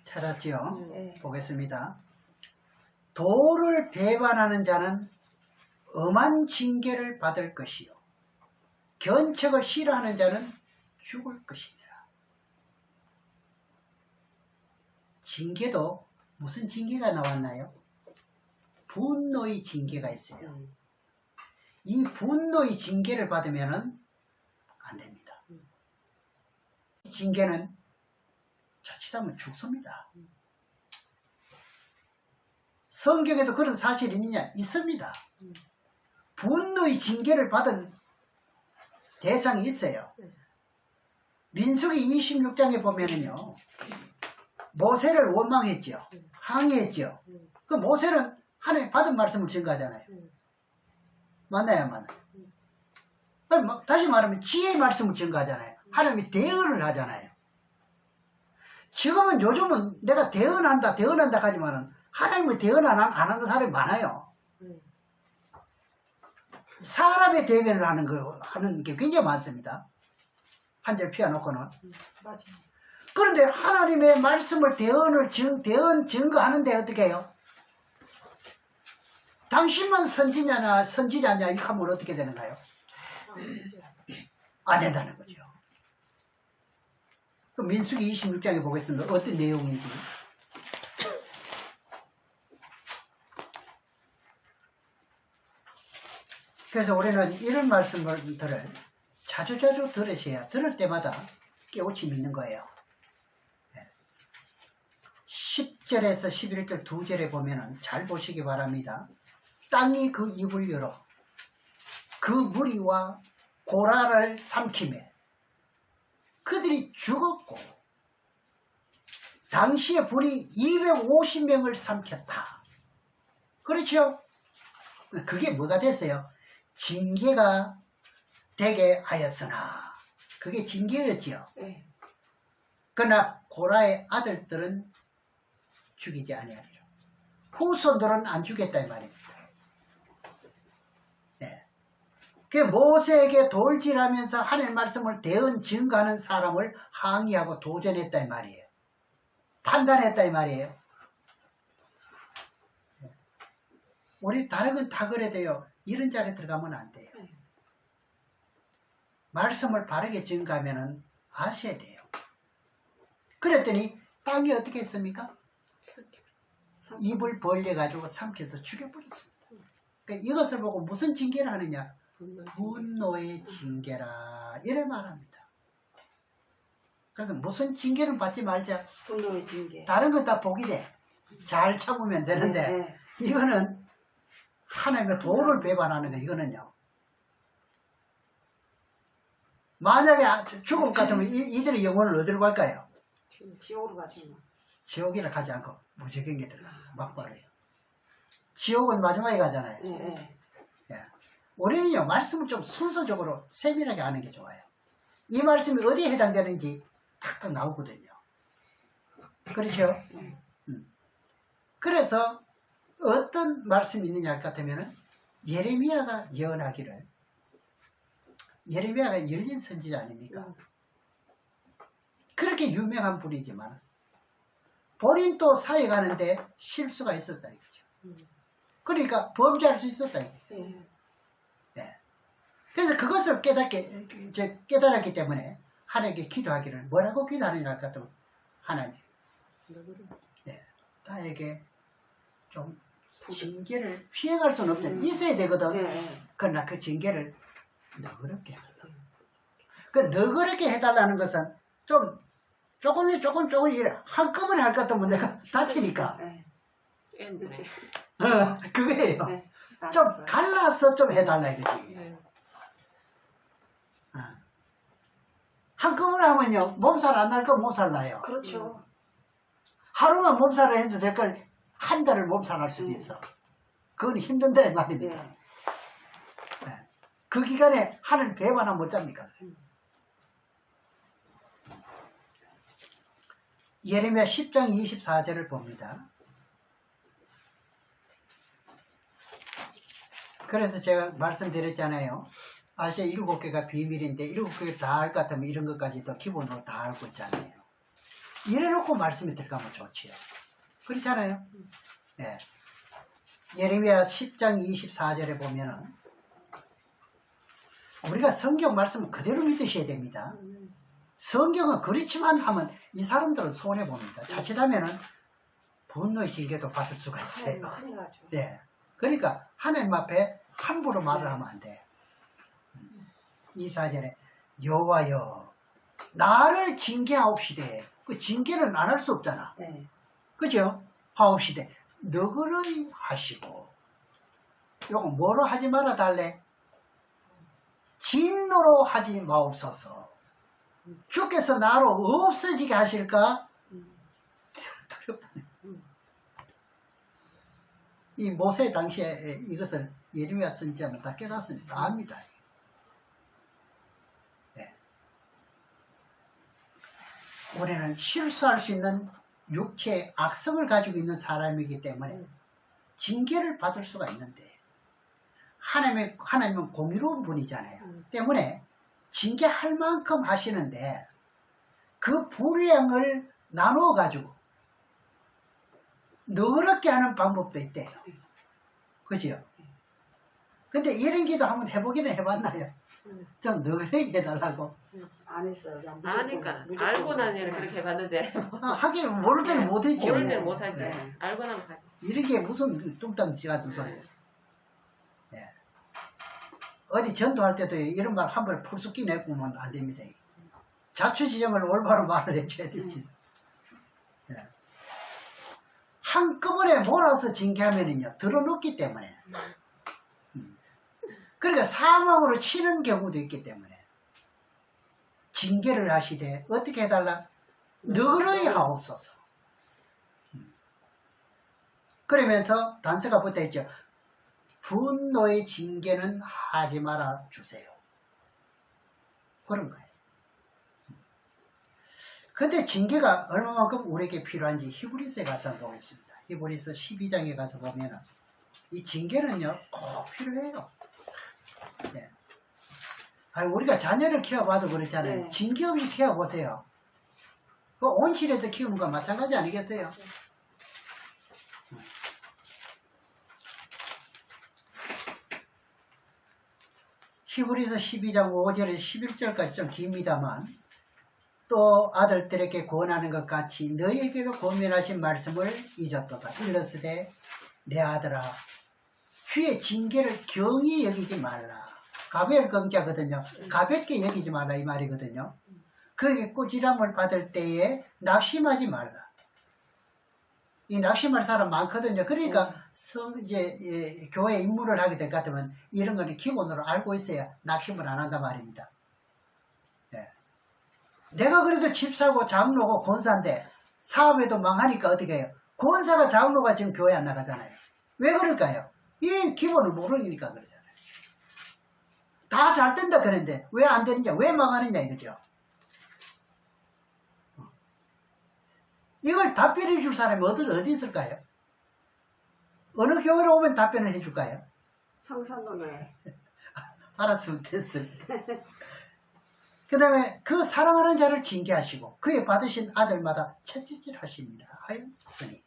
찾았지요? 네. 보겠습니다. 도를 배반하는 자는 엄한 징계를 받을 것이요 견책을 싫어하는 자는 죽을 것이니라. 징계도 무슨 징계가 나왔나요? 분노의 징계가 있어요. 이 분노의 징계를 받으면 안 됩니다. 이 징계는 자칫하면 죽습니다. 성경에도 그런 사실이 있느냐? 있습니다. 분노의 징계를 받은 대상이 있어요. 민수기 26장에 보면은요, 모세를 원망했죠. 항의했죠. 그 모세는 하나님 받은 말씀을 증거하잖아요. 맞나요, 안 맞나요? 다시 말하면 지혜의 말씀을 증거하잖아요. 하나님이 대언을 하잖아요. 지금은 요즘은 내가 대언한다 하지만은 하나님의 대언 안 하는 사람이 많아요. 사람의 대변을 하는 게 굉장히 많습니다. 한 절 피워놓고는. 맞아요. 그런데 하나님의 말씀을 대언 증거하는데 어떻게 해요? 당신만 선지자냐 이렇게 하면 어떻게 되는가요? 안 된다는 거죠. 그 민수기 26장에 보겠습니다. 어떤 내용인지. 그래서 우리는 이런 말씀들을 자주자주 들으셔야 들을 때마다 깨우침이 있는 거예요. 10절에서 11절 두 절에 보면은 잘 보시기 바랍니다. 땅이 그 입을 열어 그 무리와 고라를 삼키매 그들이 죽었고 당시에 불이 250명을 삼켰다. 그렇죠? 그게 뭐가 됐어요? 징계가 되게 하였으나 그게 징계였지요. 네. 그러나 고라의 아들들은 죽이지 아니하리라. 후손들은 안 죽였다 이 말입니다. 네. 그 모세에게 돌질하면서 하나님 말씀을 대언 증거하는 사람을 항의하고 도전했다 이 말이에요. 판단했다 이 말이에요. 네. 우리 다른 건 다 그래도요. 이런 자리에 들어가면 안 돼요. 말씀을 바르게 증거하면 아셔야 돼요. 그랬더니 땅이 어떻게 했습니까? 입을 벌려가지고 삼켜서 죽여버렸습니다. 그러니까 이것을 보고 무슨 징계를 하느냐? 분노의 징계라 이를 말합니다. 그래서 무슨 징계는 받지 말자. 분노의 징계. 다른 건 다 복이 돼. 잘 참으면 되는데 네. 이거는 하나님의 도를 배반하는 거 이거는요. 만약에 죽음 같으면 이들의 영혼을 어디로 갈까요? 지옥으로 가지 뭐. 지옥이라 가지 않고 무지경에 들어가 막바로요. 지옥은 마지막에 가잖아요. 네. 예. 우리는요 말씀을 좀 순서적으로 세밀하게 하는 게 좋아요. 이 말씀이 어디에 해당되는지 탁탁 나오거든요. 그렇죠? 그래서 어떤 말씀이 있느냐 할 것 같으면 예레미야가 예언하기를, 예레미야가 열린 선지자 아닙니까? 그렇게 유명한 분이지만 본인도 사역하는데 실수가 있었다 이거죠. 그러니까 범죄할 수 있었다 이거죠. 네. 네. 그래서 그것을 깨달았기 때문에 하나님께 기도하기를, 뭐라고 기도하느냐 할 것 같으면 하나님, 네, 나에게 좀 징계를 피해갈 수는 없잖아. 있어야 되거든. 네. 그러나 그 징계를 너그럽게 해달라. 그 너그럽게 해달라는 것은 좀 조금 한꺼번에 할 것 같으면 내가 다치니까. 네. N분의. 그거예요. 네. 좀 알았어요. 갈라서 좀 해달라 이거지. 네. 한꺼번에 하면요, 몸살 안 날 건 몸살 나요. 그렇죠. 하루만 몸살을 해도 될 걸 한 달을 몸살할 수도 있어. 그건 힘든데 말입니다. 네. 네. 그 기간에 하늘 배만 하면 못 잡니까? 예레미야 10장 24절을 봅니다. 그래서 제가 말씀드렸잖아요. 아시아 7개가 비밀인데 7개 다 알 것 같으면 이런 것까지도 기본으로 다 알고 있잖아요. 이래놓고 말씀이 들어가면 좋지요. 그렇잖아요. 네. 예레미야 10장 24절에 보면은 우리가 성경 말씀을 그대로 믿으셔야 됩니다. 성경은 그렇지만 하면 이 사람들은 손해봅니다. 자칫하면은 분노의 징계도 받을 수가 있어요. 큰일 나죠. 네. 그러니까 하나님 앞에 함부로 말을 하면 안 돼. 24절에 여호와여 나를 징계하옵시되, 그 징계는 안 할 수 없잖아. 네. 그죠? 하옵시되 너그러이 하시고, 요거 뭐로 하지 말아 달래? 진노로 하지 마옵소서. 주께서 나로 없어지게 하실까? 두렵다. 이 모세 당시에 이것을 예레미야 선지자는 다 깨닫습니다. 다 압니다. 네. 우리는 실수할 수 있는 육체의 악성을 가지고 있는 사람이기 때문에 징계를 받을 수가 있는데, 하나님은 공의로운 분이잖아요. 때문에 징계할 만큼 하시는데 그 분량을 나누어 가지고 너그럽게 하는 방법도 있대요. 그죠? 근데 이런 기도 한번 해보기는 해봤나요? 좀 너그럽게 해달라고. 안 했어요. 그냥 아니까 무조건. 알고 나니 그렇게 해봤는데 하긴 모를 때는 못했죠. 모를 때는 못하지. 네. 알고 나면 하지. 이렇게 무슨 뚱땅지 같은 소리. 예. 어디 전도할 때도 이런 말 한 번에 풀쑥 내보면 안 됩니다. 자초지정을 올바로 말을 해줘야 되지. 예. 한꺼번에 몰아서 징계하면은요, 들어눕기 때문에. 그러니까 사망으로 치는 경우도 있기 때문에. 징계를 하시되, 어떻게 해달라? 너그러이 하옵소서. 그러면서 단서가 붙어 있죠. 분노의 징계는 하지 말아 주세요. 그런 거예요. 근데 징계가 얼마만큼 우리에게 필요한지 히브리서에 가서 보겠습니다. 히브리서 12장에 가서 보면 이 징계는요, 꼭 필요해요. 네. 우리가 자녀를 키워봐도 그렇잖아요. 네. 징계 없이 키워보세요. 그 온실에서 키우는 거 마찬가지 아니겠어요? 히브리서 12장 5절에서 11절까지 좀 깁니다만, 또 아들들에게 권하는 것 같이 너희에게도 권면하신 말씀을 잊었도다. 일러스되 내 아들아 주의 징계를 경히 여기지 말라. 가벼울 경자거든요. 가볍게 여기지 말라 이 말이거든요. 그에게 꾸지람을 받을 때에 낙심하지 말라. 이 낙심할 사람 많거든요. 그러니까 교회 입문을 하게 될 것 같으면 이런 거는 기본으로 알고 있어야 낙심을 안 한단 말입니다. 네. 내가 그래도 집사고 장로고 권사인데 사업에도 망하니까 어떻게 해요? 권사가 장로가 지금 교회 안 나가잖아요. 왜 그럴까요? 이 기본을 모르니까 그러잖아요. 다 잘 된다 그랬는데 왜 안 되느냐, 왜 망하느냐 이거죠. 이걸 답변해 줄 사람이 어디 있을까요? 어느 교회로 오면 답변을 해 줄까요? 성산동에. 알았으면 됐습니다. 그 다음에 그 사랑하는 자를 징계하시고 그의 받으신 아들마다 채찍질 하십니다. 하였으니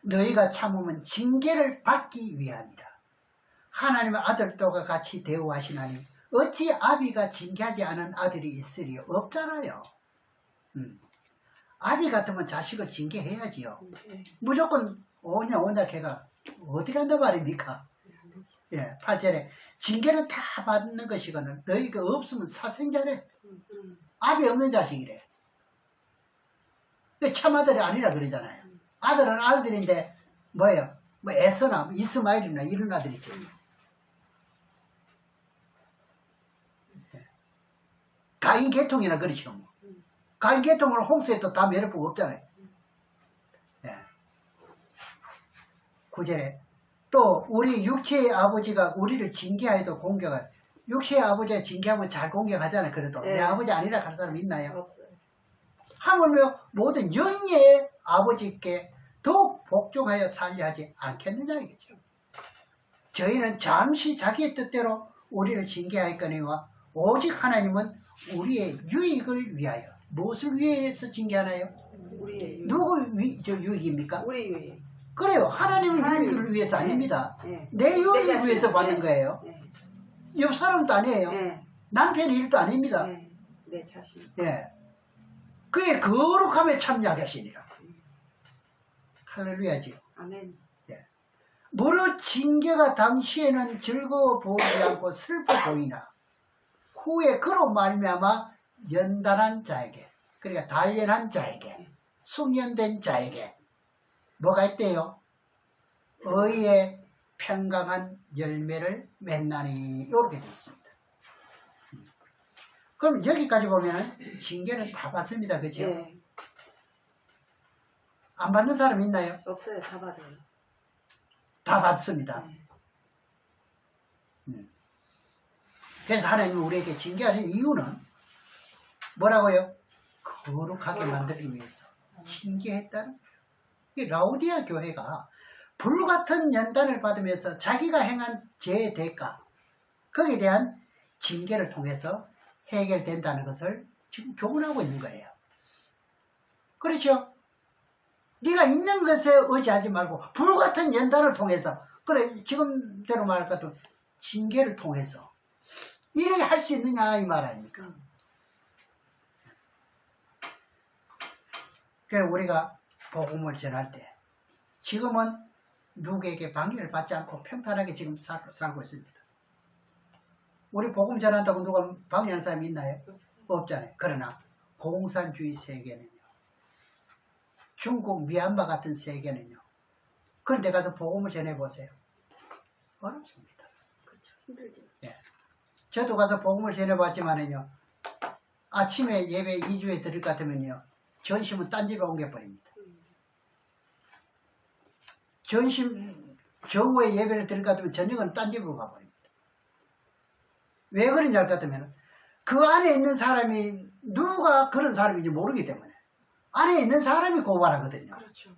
너희가 참으면 징계를 받기 위함이라. 하나님의 아들들과 같이 대우하시나니 어찌 아비가 징계하지 않은 아들이 있으리? 없잖아요. 아비 같으면 자식을 징계해야지요. 무조건 오냐 걔가 어디 간다 말입니까? 예, 8절에 징계는 다 받는 것이거늘 너희가 없으면 사생자래. 아비 없는 자식이래. 참아들이 아니라 그러잖아요. 아들은 아들인데 뭐예요? 뭐 에서나 이스마엘이나 이런 아들이죠. 가인 계통이나 그렇죠. 뭐. 가인 계통은 홍수에도 다 매력부가 없잖아요. 예. 9절에 또 우리 육체의 아버지가 우리를 징계하여도 공격을 육체의 아버지가 징계하면 잘 공격하잖아요. 그래도 네. 내 아버지 아니라 할 사람 있나요? 없어요. 하물며 모든 영예의 아버지께 더욱 복종하여 살려 하지 않겠느냐 이거죠. 저희는 잠시 자기의 뜻대로 우리를 징계하였거니와 오직 하나님은 우리의 유익을 위하여 무엇을 위해서 징계하나요? 우리의 누구 유익입니까? 우리 유익. 그래요. 하나님의 하나님. 유익을 위해서 네. 아닙니다. 네. 내 유익을 자신. 위해서 받는 네. 거예요. 네. 옆 사람도 아니에요. 네. 남편 일도 아닙니다. 네. 내 자신. 예. 그의 거룩함에 참여하시니라. 할렐루야지요. 아멘. 무릇 징계가 당시에는 즐거워 보이지 않고 슬퍼 보이나 후에 그로 말미암아 연단한 자에게, 그러니까 단련한 자에게, 숙련된 자에게 뭐가 있대요? 의의 평강한 열매를 맺나니 이렇게 되어 있습니다. 그럼 여기까지 보면은 징계는 다 받습니다. 그죠? 네. 안 받는 사람 있나요? 없어요. 다 받아요. 다 받습니다. 네. 그래서 하나님이 우리에게 징계하는 이유는 뭐라고요? 거룩하게 만들기 위해서 징계했다는 거예요. 이 라우디아 교회가 불같은 연단을 받으면서 자기가 행한 죄의 대가, 거기에 대한 징계를 통해서 해결된다는 것을 지금 교훈하고 있는 거예요. 그렇죠? 네가 있는 것에 의지하지 말고 불같은 연단을 통해서, 그래 지금대로 말할 것 같으면 징계를 통해서 이렇게 할 수 있느냐 이 말 아닙니까? 그래서 우리가 복음을 전할 때 지금은 누구에게 방해를 받지 않고 평탄하게 지금 살고 있습니다. 우리 복음 전한다고 누가 방해하는 사람이 있나요? 없잖아요. 그러나 공산주의 세계는요, 중국, 미얀마 같은 세계는요, 그런데 가서 복음을 전해보세요. 어렵습니다. 그렇죠. 힘들죠. 예. 저도 가서 복음을 전해봤지만은요, 아침에 예배 2주에 들을 것 같으면요, 전심은 딴 집에 옮겨버립니다. 전심, 정오에 예배를 들을 것 같으면 저녁은 딴 집으로 가버립니다. 왜 그러냐 할 것 같으면 그 안에 있는 사람이 누가 그런 사람인지 모르기 때문에 안에 있는 사람이 고발하거든요. 그렇죠.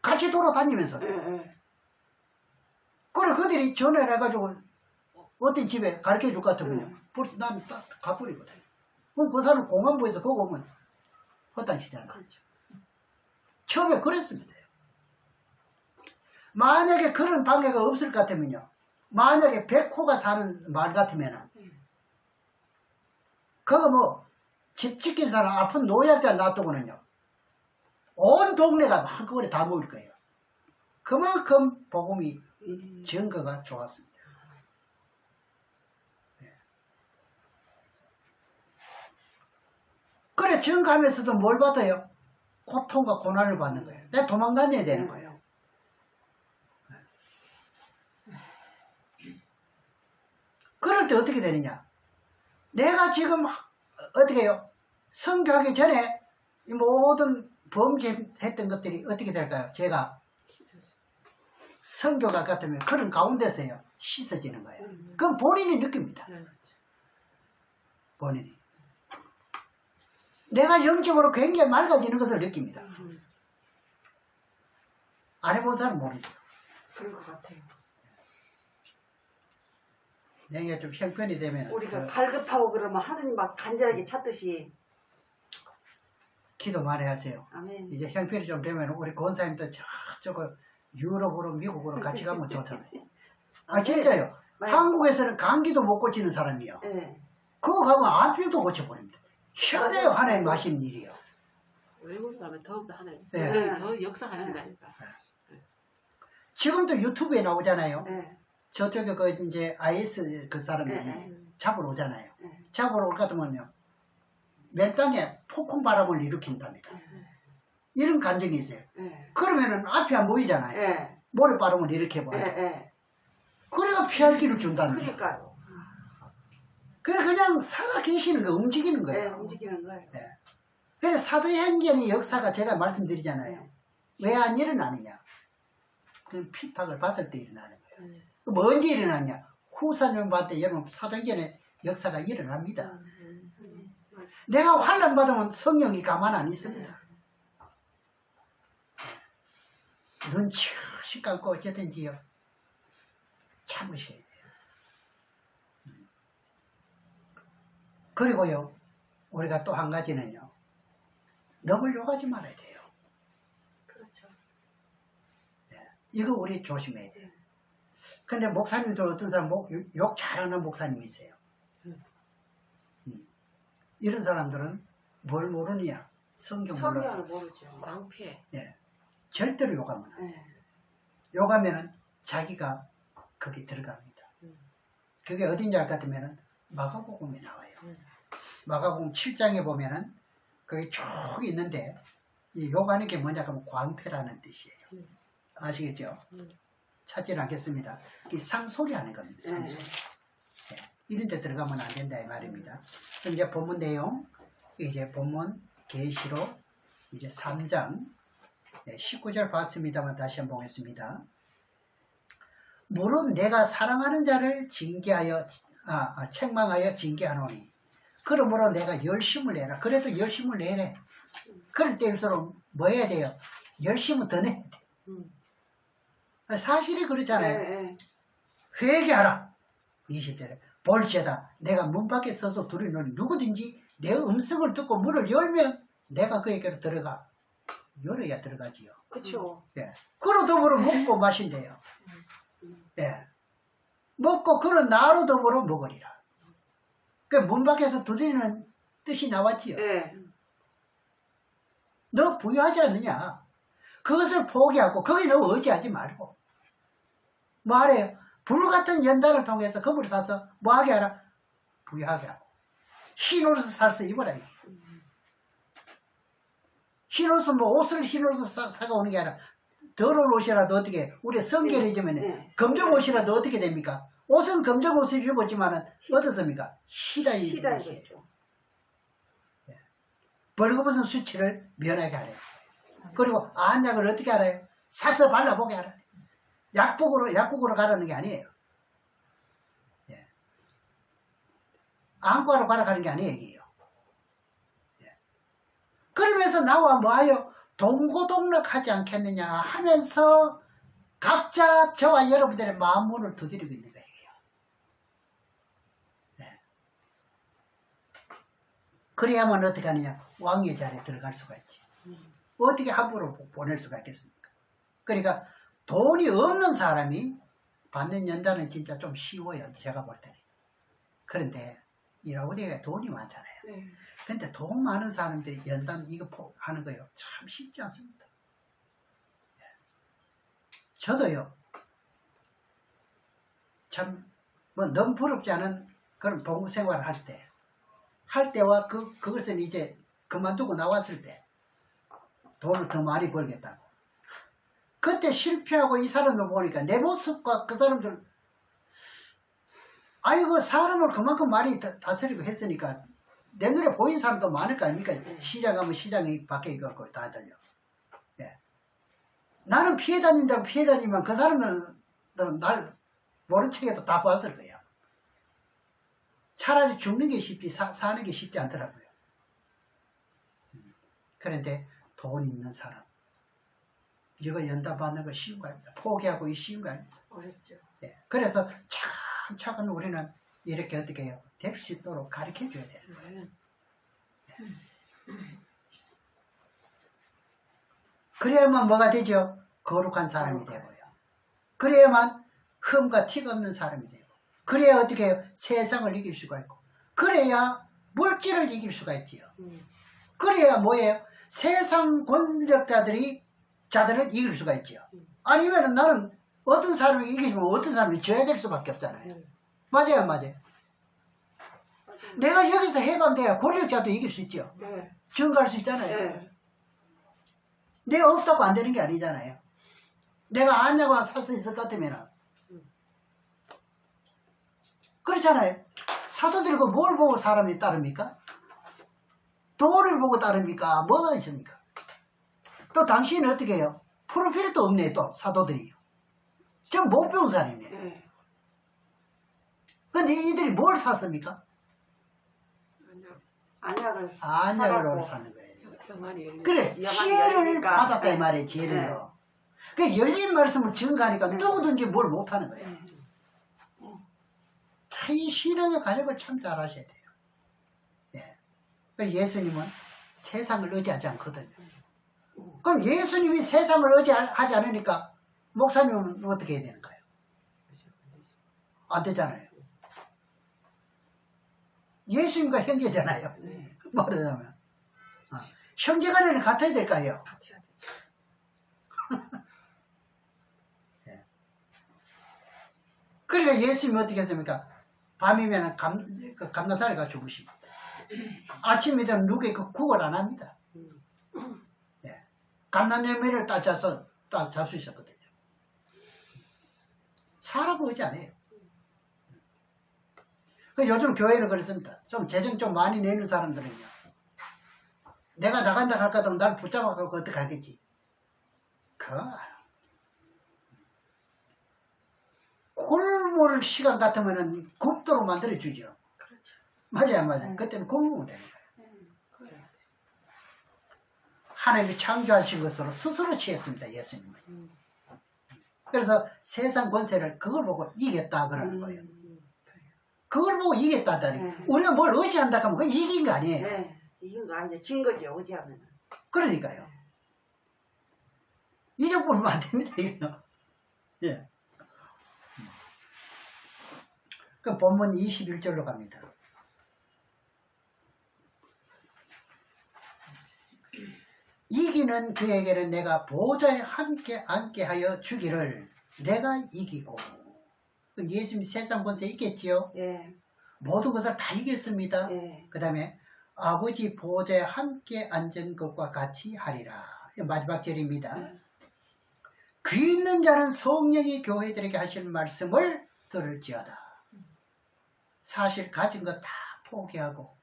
같이 돌아다니면서. 네, 네. 그래 그들이 전화를 해가지고 어떤 집에 가르쳐 줄 것 같으면요, 벌써 난 딱 가버리거든요. 그럼 그 사람 공안부에서 거기 오면 허당치잖아. 그렇죠. 처음에 그랬습니다. 만약에 그런 방해가 없을 것 같으면요, 만약에 백호가 사는 말 같으면은 그거 뭐 집 지킨 사람 아픈 노약자 놔두고는요, 온 동네가 한꺼번에 다 모일 거예요. 그만큼 복음이 증거가 좋았습니다. 네. 그래 증거하면서도 뭘 받아요? 고통과 고난을 받는 거예요. 내가 도망 다녀야 되는 거예요. 그럴 때 어떻게 되느냐? 내가 지금 어떻게 해요? 선교하기 전에 이 모든 범죄했던 것들이 어떻게 될까요? 제가 선교가 같으면 그런 가운데서요, 씻어지는 거예요. 그럼 본인이 느낍니다. 본인이. 내가 영적으로 굉장히 맑아지는 것을 느낍니다. 안 해본 사람 모르죠. 그럴 것 같아요. 내가 좀 형편이 되면 우리가 갈급하고 그러면 하느님 막 간절하게 찾듯이. 기도 많이 하세요. 아멘. 이제 형편이 좀 되면 우리 권사님도 저쪽 유럽으로 미국으로 같이 가면 좋잖아요. 아 진짜요. 네. 한국에서는 감기도 못 고치는 사람이요. 네. 그거 가면 암병도 고쳐버립니다. 희한해요. 하나님 하신 일이요. 외국 가면 더욱더 하나님 네. 더 역사하신다니까. 지금도 유튜브에 나오잖아요. 네. 저쪽에 그 이제 IS 그 사람들이 네. 잡으러 오잖아요. 네. 잡으러 올 것 같으면요. 맨 땅에 폭풍 바람을 일으킨답니다. 이런 감정이 있어요. 네. 그러면은 앞이 안 보이잖아요. 네. 모래바람을 일으켜봐요. 네. 그래가 피할 길을 준다는 거예요. 그러니까요. 그래 그냥 살아 계시는 거, 움직이는 네, 거예요. 움직이는 거예요. 그래 사도행전의 역사가 제가 말씀드리잖아요. 왜 안 일어나느냐? 그 핍박을 받을 때 일어나는 거예요. 그럼 언제 일어나냐? 후사년반 때 여러분 사도행전의 역사가 일어납니다. 내가 환난 받으면 성령이 가만 안 있습니다. 눈치 감고 어쨌든지요. 참으셔야 돼요. 그리고요, 우리가 또 한 가지는요, 너무 욕하지 말아야 돼요. 그렇죠. 이거 우리 조심해야 돼요. 근데 목사님들 어떤 사람 욕 잘하는 목사님이 있어요. 이런 사람들은 뭘 모르느냐? 성경 몰라서. 성경을 모르죠. 광폐. 절대로 욕하면 안 돼요. 네. 욕하면은 자기가 거기 들어갑니다. 그게 어딘지 알 것 같으면은 마가복음에 나와요. 마가복음 7장에 보면은 거기 쭉 있는데 이 욕하는 게 뭐냐 하면 광폐라는 뜻이에요. 아시겠죠? 찾지는 않겠습니다. 이 상소리 하는 겁니다. 상소리. 이런 데 들어가면 안 된다 이 말입니다. 그럼 이제 본문 내용, 이제 본문 계시록 이제 3장 19절 봤습니다만 다시 한번 보겠습니다. 무릇 내가 사랑하는 자를 징계하여 책망하여 징계하노니 그러므로 내가 열심을 내라. 그래도 열심을 내래. 그럴 때일수록 뭐 해야 돼요? 열심을 더 내야 돼. 사실이 그렇잖아요. 네. 회개하라. 20절에 볼지어다 내가 문 밖에 서서 두려노니 누구든지 내 음성을 듣고 문을 열면 내가 그에게로 들어가. 열어야 들어가지요. 그렇죠. 그로 더불어 먹고 마신대요. 먹고 그런 나로 더불어 먹으리라. 그 문 밖에서 두드리는 뜻이 나왔지요. 네. 너 부유하지 않느냐? 그것을 포기하고 거기 너무 의지하지 말고 말해요. 불같은 연단을 통해서 거물을 사서 뭐하게 하라? 부유하게 하고 흰 옷을 사서 입어라. 흰 옷은 뭐 옷을 흰 옷을 사가 오는 게 아니라 더러운 옷이라도 어떻게 우리 성결이 지면 검정 옷이라도 어떻게 됩니까? 옷은 검정 옷을 입었지만 어떻습니까? 희다이 거죠. 벌거벗은 수치를 면하게 하래요. 그리고 안약을 어떻게 알아요? 사서 발라보게 하라. 약국으로 가라는 게 아니에요. 안과로 가라는 게 아니에요. 얘기예요. 그러면서 나와 뭐하여 동고동락하지 않겠느냐 하면서 각자 저와 여러분들의 마음문을 두드리고 있는 거예요. 그래야만 어떻게 하느냐? 왕의 자리에 들어갈 수가 있지. 어떻게 함부로 보낼 수가 있겠습니까? 그러니까 돈이 없는 사람이 받는 연단은 진짜 좀 쉬워요. 제가 볼 때는. 그런데 이라고 되게 돈이 많잖아요. 근데 돈 많은 사람들이 연단 이거 하는 거요. 참 쉽지 않습니다. 저도요. 참 뭐 너무 부럽지 않은 그런 봉사 생활을 할 때와 그것을 이제 그만두고 나왔을 때 돈을 더 많이 벌겠다고. 그때 실패하고 이 사람을 보니까 내 모습과 그 사람들 아이고 사람을 그만큼 많이 다스리고 했으니까 내 눈에 보인 사람도 많을 거 아닙니까? 시장 가면 시장에 밖에 있고 다들요. 나는 피해 다닌다고 피해 다니면 그 사람들은 날 모른 척해도 다 봤을 거야. 차라리 죽는 게 쉽지 사는 게 쉽지 않더라고요. 그런데 돈 있는 사람 이거 연답받는 거 쉬운 거 아닙니다. 포기하고 이 쉬운 거 아닙니다. 어렵죠. 예. 그래서 차근차근 우리는 이렇게 어떻게 해요? 될 수 있도록 가르쳐 줘야 돼요. 네. 그래야만 뭐가 되죠? 거룩한 사람이 되고요. 그래야만 흠과 티가 없는 사람이 되고, 그래야 어떻게 해요? 세상을 이길 수가 있고, 그래야 물질을 이길 수가 있지요. 그래야 뭐예요? 세상 자들을 이길 수가 있지요. 아니면 나는 어떤 사람이 이기면 어떤 사람이 져야 될 수밖에 없잖아요. 맞아요, 맞아요. 내가 여기서 해방돼야 권력자도 이길 수 있죠. 네. 증가할 수 있잖아요. 네. 내가 없다고 안 되는 게 아니잖아요. 내가 아냐고 살 수 있을 것 같으면 그렇잖아요. 사도들이 뭘 보고 사람이 따릅니까? 돈을 보고 따릅니까? 뭐가 있습니까? 또 당신은 어떻게 해요? 프로필도 없네, 또 사도들이. 좀 못 배운 사람이네. 네. 근데 이들이 뭘 샀습니까? 안약을 안약을 사갖고. 사는 거예요. 병아리 열린. 그래, 영안이 지혜를 열리니까. 받았다 이 네. 말이에요, 지혜를요. 그 열린 말씀을 증거하니까 누구든지 뭘 못하는 거예요. 이 신앙의 가족을 참 잘 하셔야 돼요. 예. 그래서 예수님은 세상을 의지하지 않거든요. 그럼 예수님이 세상을 의지하지 않으니까 목사님은 어떻게 해야 되는가요? 안 되잖아요. 예수님과 형제잖아요. 네. 말하자면. 형제간에는 같아야 될까요? 같이 하지. 예. 그러니까 예수님이 어떻게 했습니까? 밤이면 감나살이가 죽으시고 아침이 되면 누구의 그 구걸 안 합니다. 예. 감난열매를 딱 잡 수 있었거든요. 사람 의지 안 해요. 요즘 교회는 그렇습니다. 좀 재정 좀 많이 내는 사람들은요. 내가 나간다 할 거든 날 붙잡아가지고 어떻게 하겠지. 굶을 시간 같으면은 굽도록 만들어주죠. 그렇죠. 맞아요, 맞아요. 그때는 굶으면 되는 거예요. 그래. 하나님이 창조하신 것으로 스스로 취했습니다, 예수님은. 그래서 세상 권세를 그걸 보고 이겼다 그러는 거예요. 그걸 보고 이겼다다니. 우리가 뭘 의지한다 하면 그거 이긴 거 아니에요. 네. 이긴 거 아니죠. 진 거죠. 의지하면. 그러니까요. 잊어버리면 안 됩니다, 이거. 예. 그 본문 21절로 갑니다. 이기는 그에게는 내가 보좌에 함께 앉게 하여 주기를 내가 이기고. 예수님이 세상 권세 이겼지요. 예. 모든 것을 다 이겼습니다. 예. 그 다음에 아버지 보좌에 함께 앉은 것과 같이 하리라. 마지막 절입니다. 귀 있는 자는 성령이 교회들에게 하시는 말씀을 들을지어다. 사실 가진 거 다 포기하고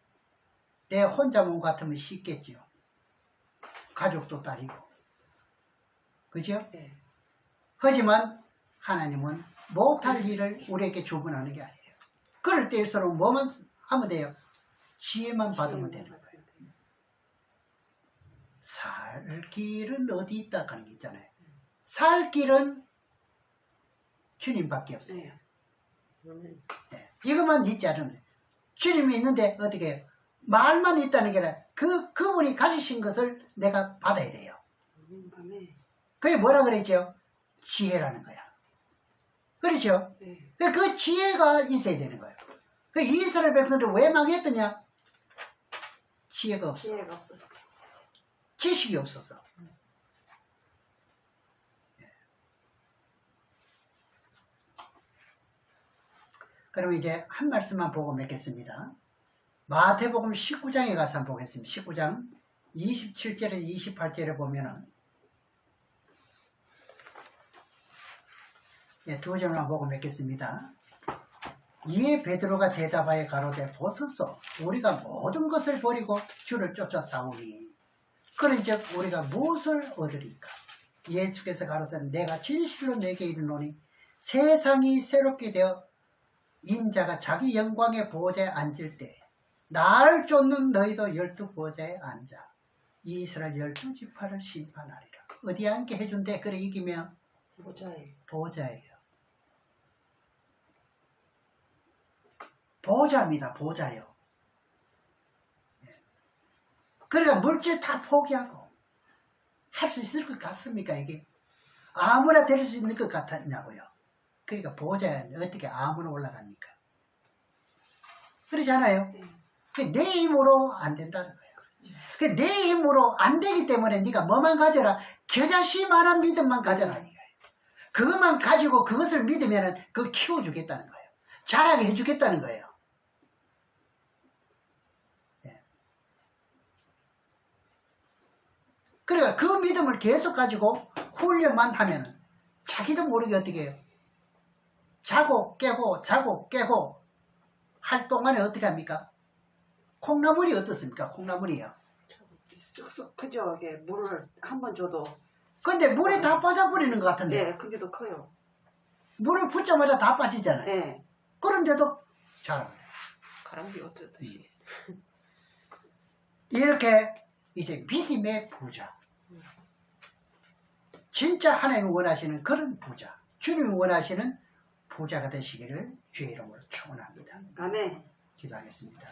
내 혼자 몸 같으면 쉽겠죠. 가족도 따리고. 그죠? 예. 하지만 하나님은 못할 일을 우리에게 주문하는 게 아니에요. 그럴 때일수록 뭐만 하면 돼요? 지혜만 받으면 되는 거예요. 살 길은 어디 있다 하는 게 있잖아요. 살 길은 주님밖에 없어요. 네. 네. 이것만 있지 않으면 주님이 있는데 어떻게 해요? 말만 있다는 게 아니라 그분이 가지신 것을 내가 받아야 돼요. 그게 뭐라 그랬죠? 지혜라는 거야. 그렇죠? 네. 그 지혜가 있어야 되는 거예요. 그 이스라엘 백성들 왜 망했더냐? 지혜가 없어. 지혜가 없었어. 지식이 없어서. 그럼 이제 한 말씀만 보고 맺겠습니다. 마태복음 19장에 가서 한번 보겠습니다. 19장 27절에서 28절에 보면은 두 절만 보고 맺겠습니다. 이에 베드로가 대답하여 가로되 보소서 우리가 모든 것을 버리고 주를 쫓아 싸우니 그런즉 우리가 무엇을 얻으리까? 예수께서 가로되 내가 진실로 내게 이르노니 세상이 새롭게 되어 인자가 자기 영광의 보좌에 앉을 때 나를 쫓는 너희도 12 보좌에 앉아 이스라엘 12지파를 심판하리라. 어디 앉게 해준대? 그래 이기면 보자에. 보좌예요. 보좌입니다. 보좌요. 그러니까 물질 다 포기하고 할 수 있을 것 같습니까? 이게 아무나 될 수 있는 것 같았냐고요. 그러니까 보좌에 어떻게 아무나 올라갑니까? 그러잖아요. 내 힘으로 안 된다는 거예요. 내 힘으로 안 되기 때문에 네가 뭐만 가져라. 겨자씨만한 믿음만 가져라. 그것만 가지고 그것을 믿으면 그걸 키워주겠다는 거예요. 자라게 해주겠다는 거예요. 그러니까 그 믿음을 계속 가지고 훈련만 하면 자기도 모르게 어떻게 해요. 자고 깨고 자고 깨고 할 동안에 어떻게 합니까? 콩나물이 어떻습니까? 콩나물이요. 쑥쑥 크죠. 이게 물을 한 번 줘도. 근데 물에 다 빠져버리는 것 같은데. 네, 근데도 커요. 물을 붓자마자 다 빠지잖아요. 네. 그런데도 자랍니다. 가랑비 어쩌듯이. 이렇게 이제 믿음의 부자. 진짜 하나님이 원하시는 그런 부자. 주님이 원하시는 부자가 되시기를 주의 이름으로 축원합니다. 아멘. 기도하겠습니다.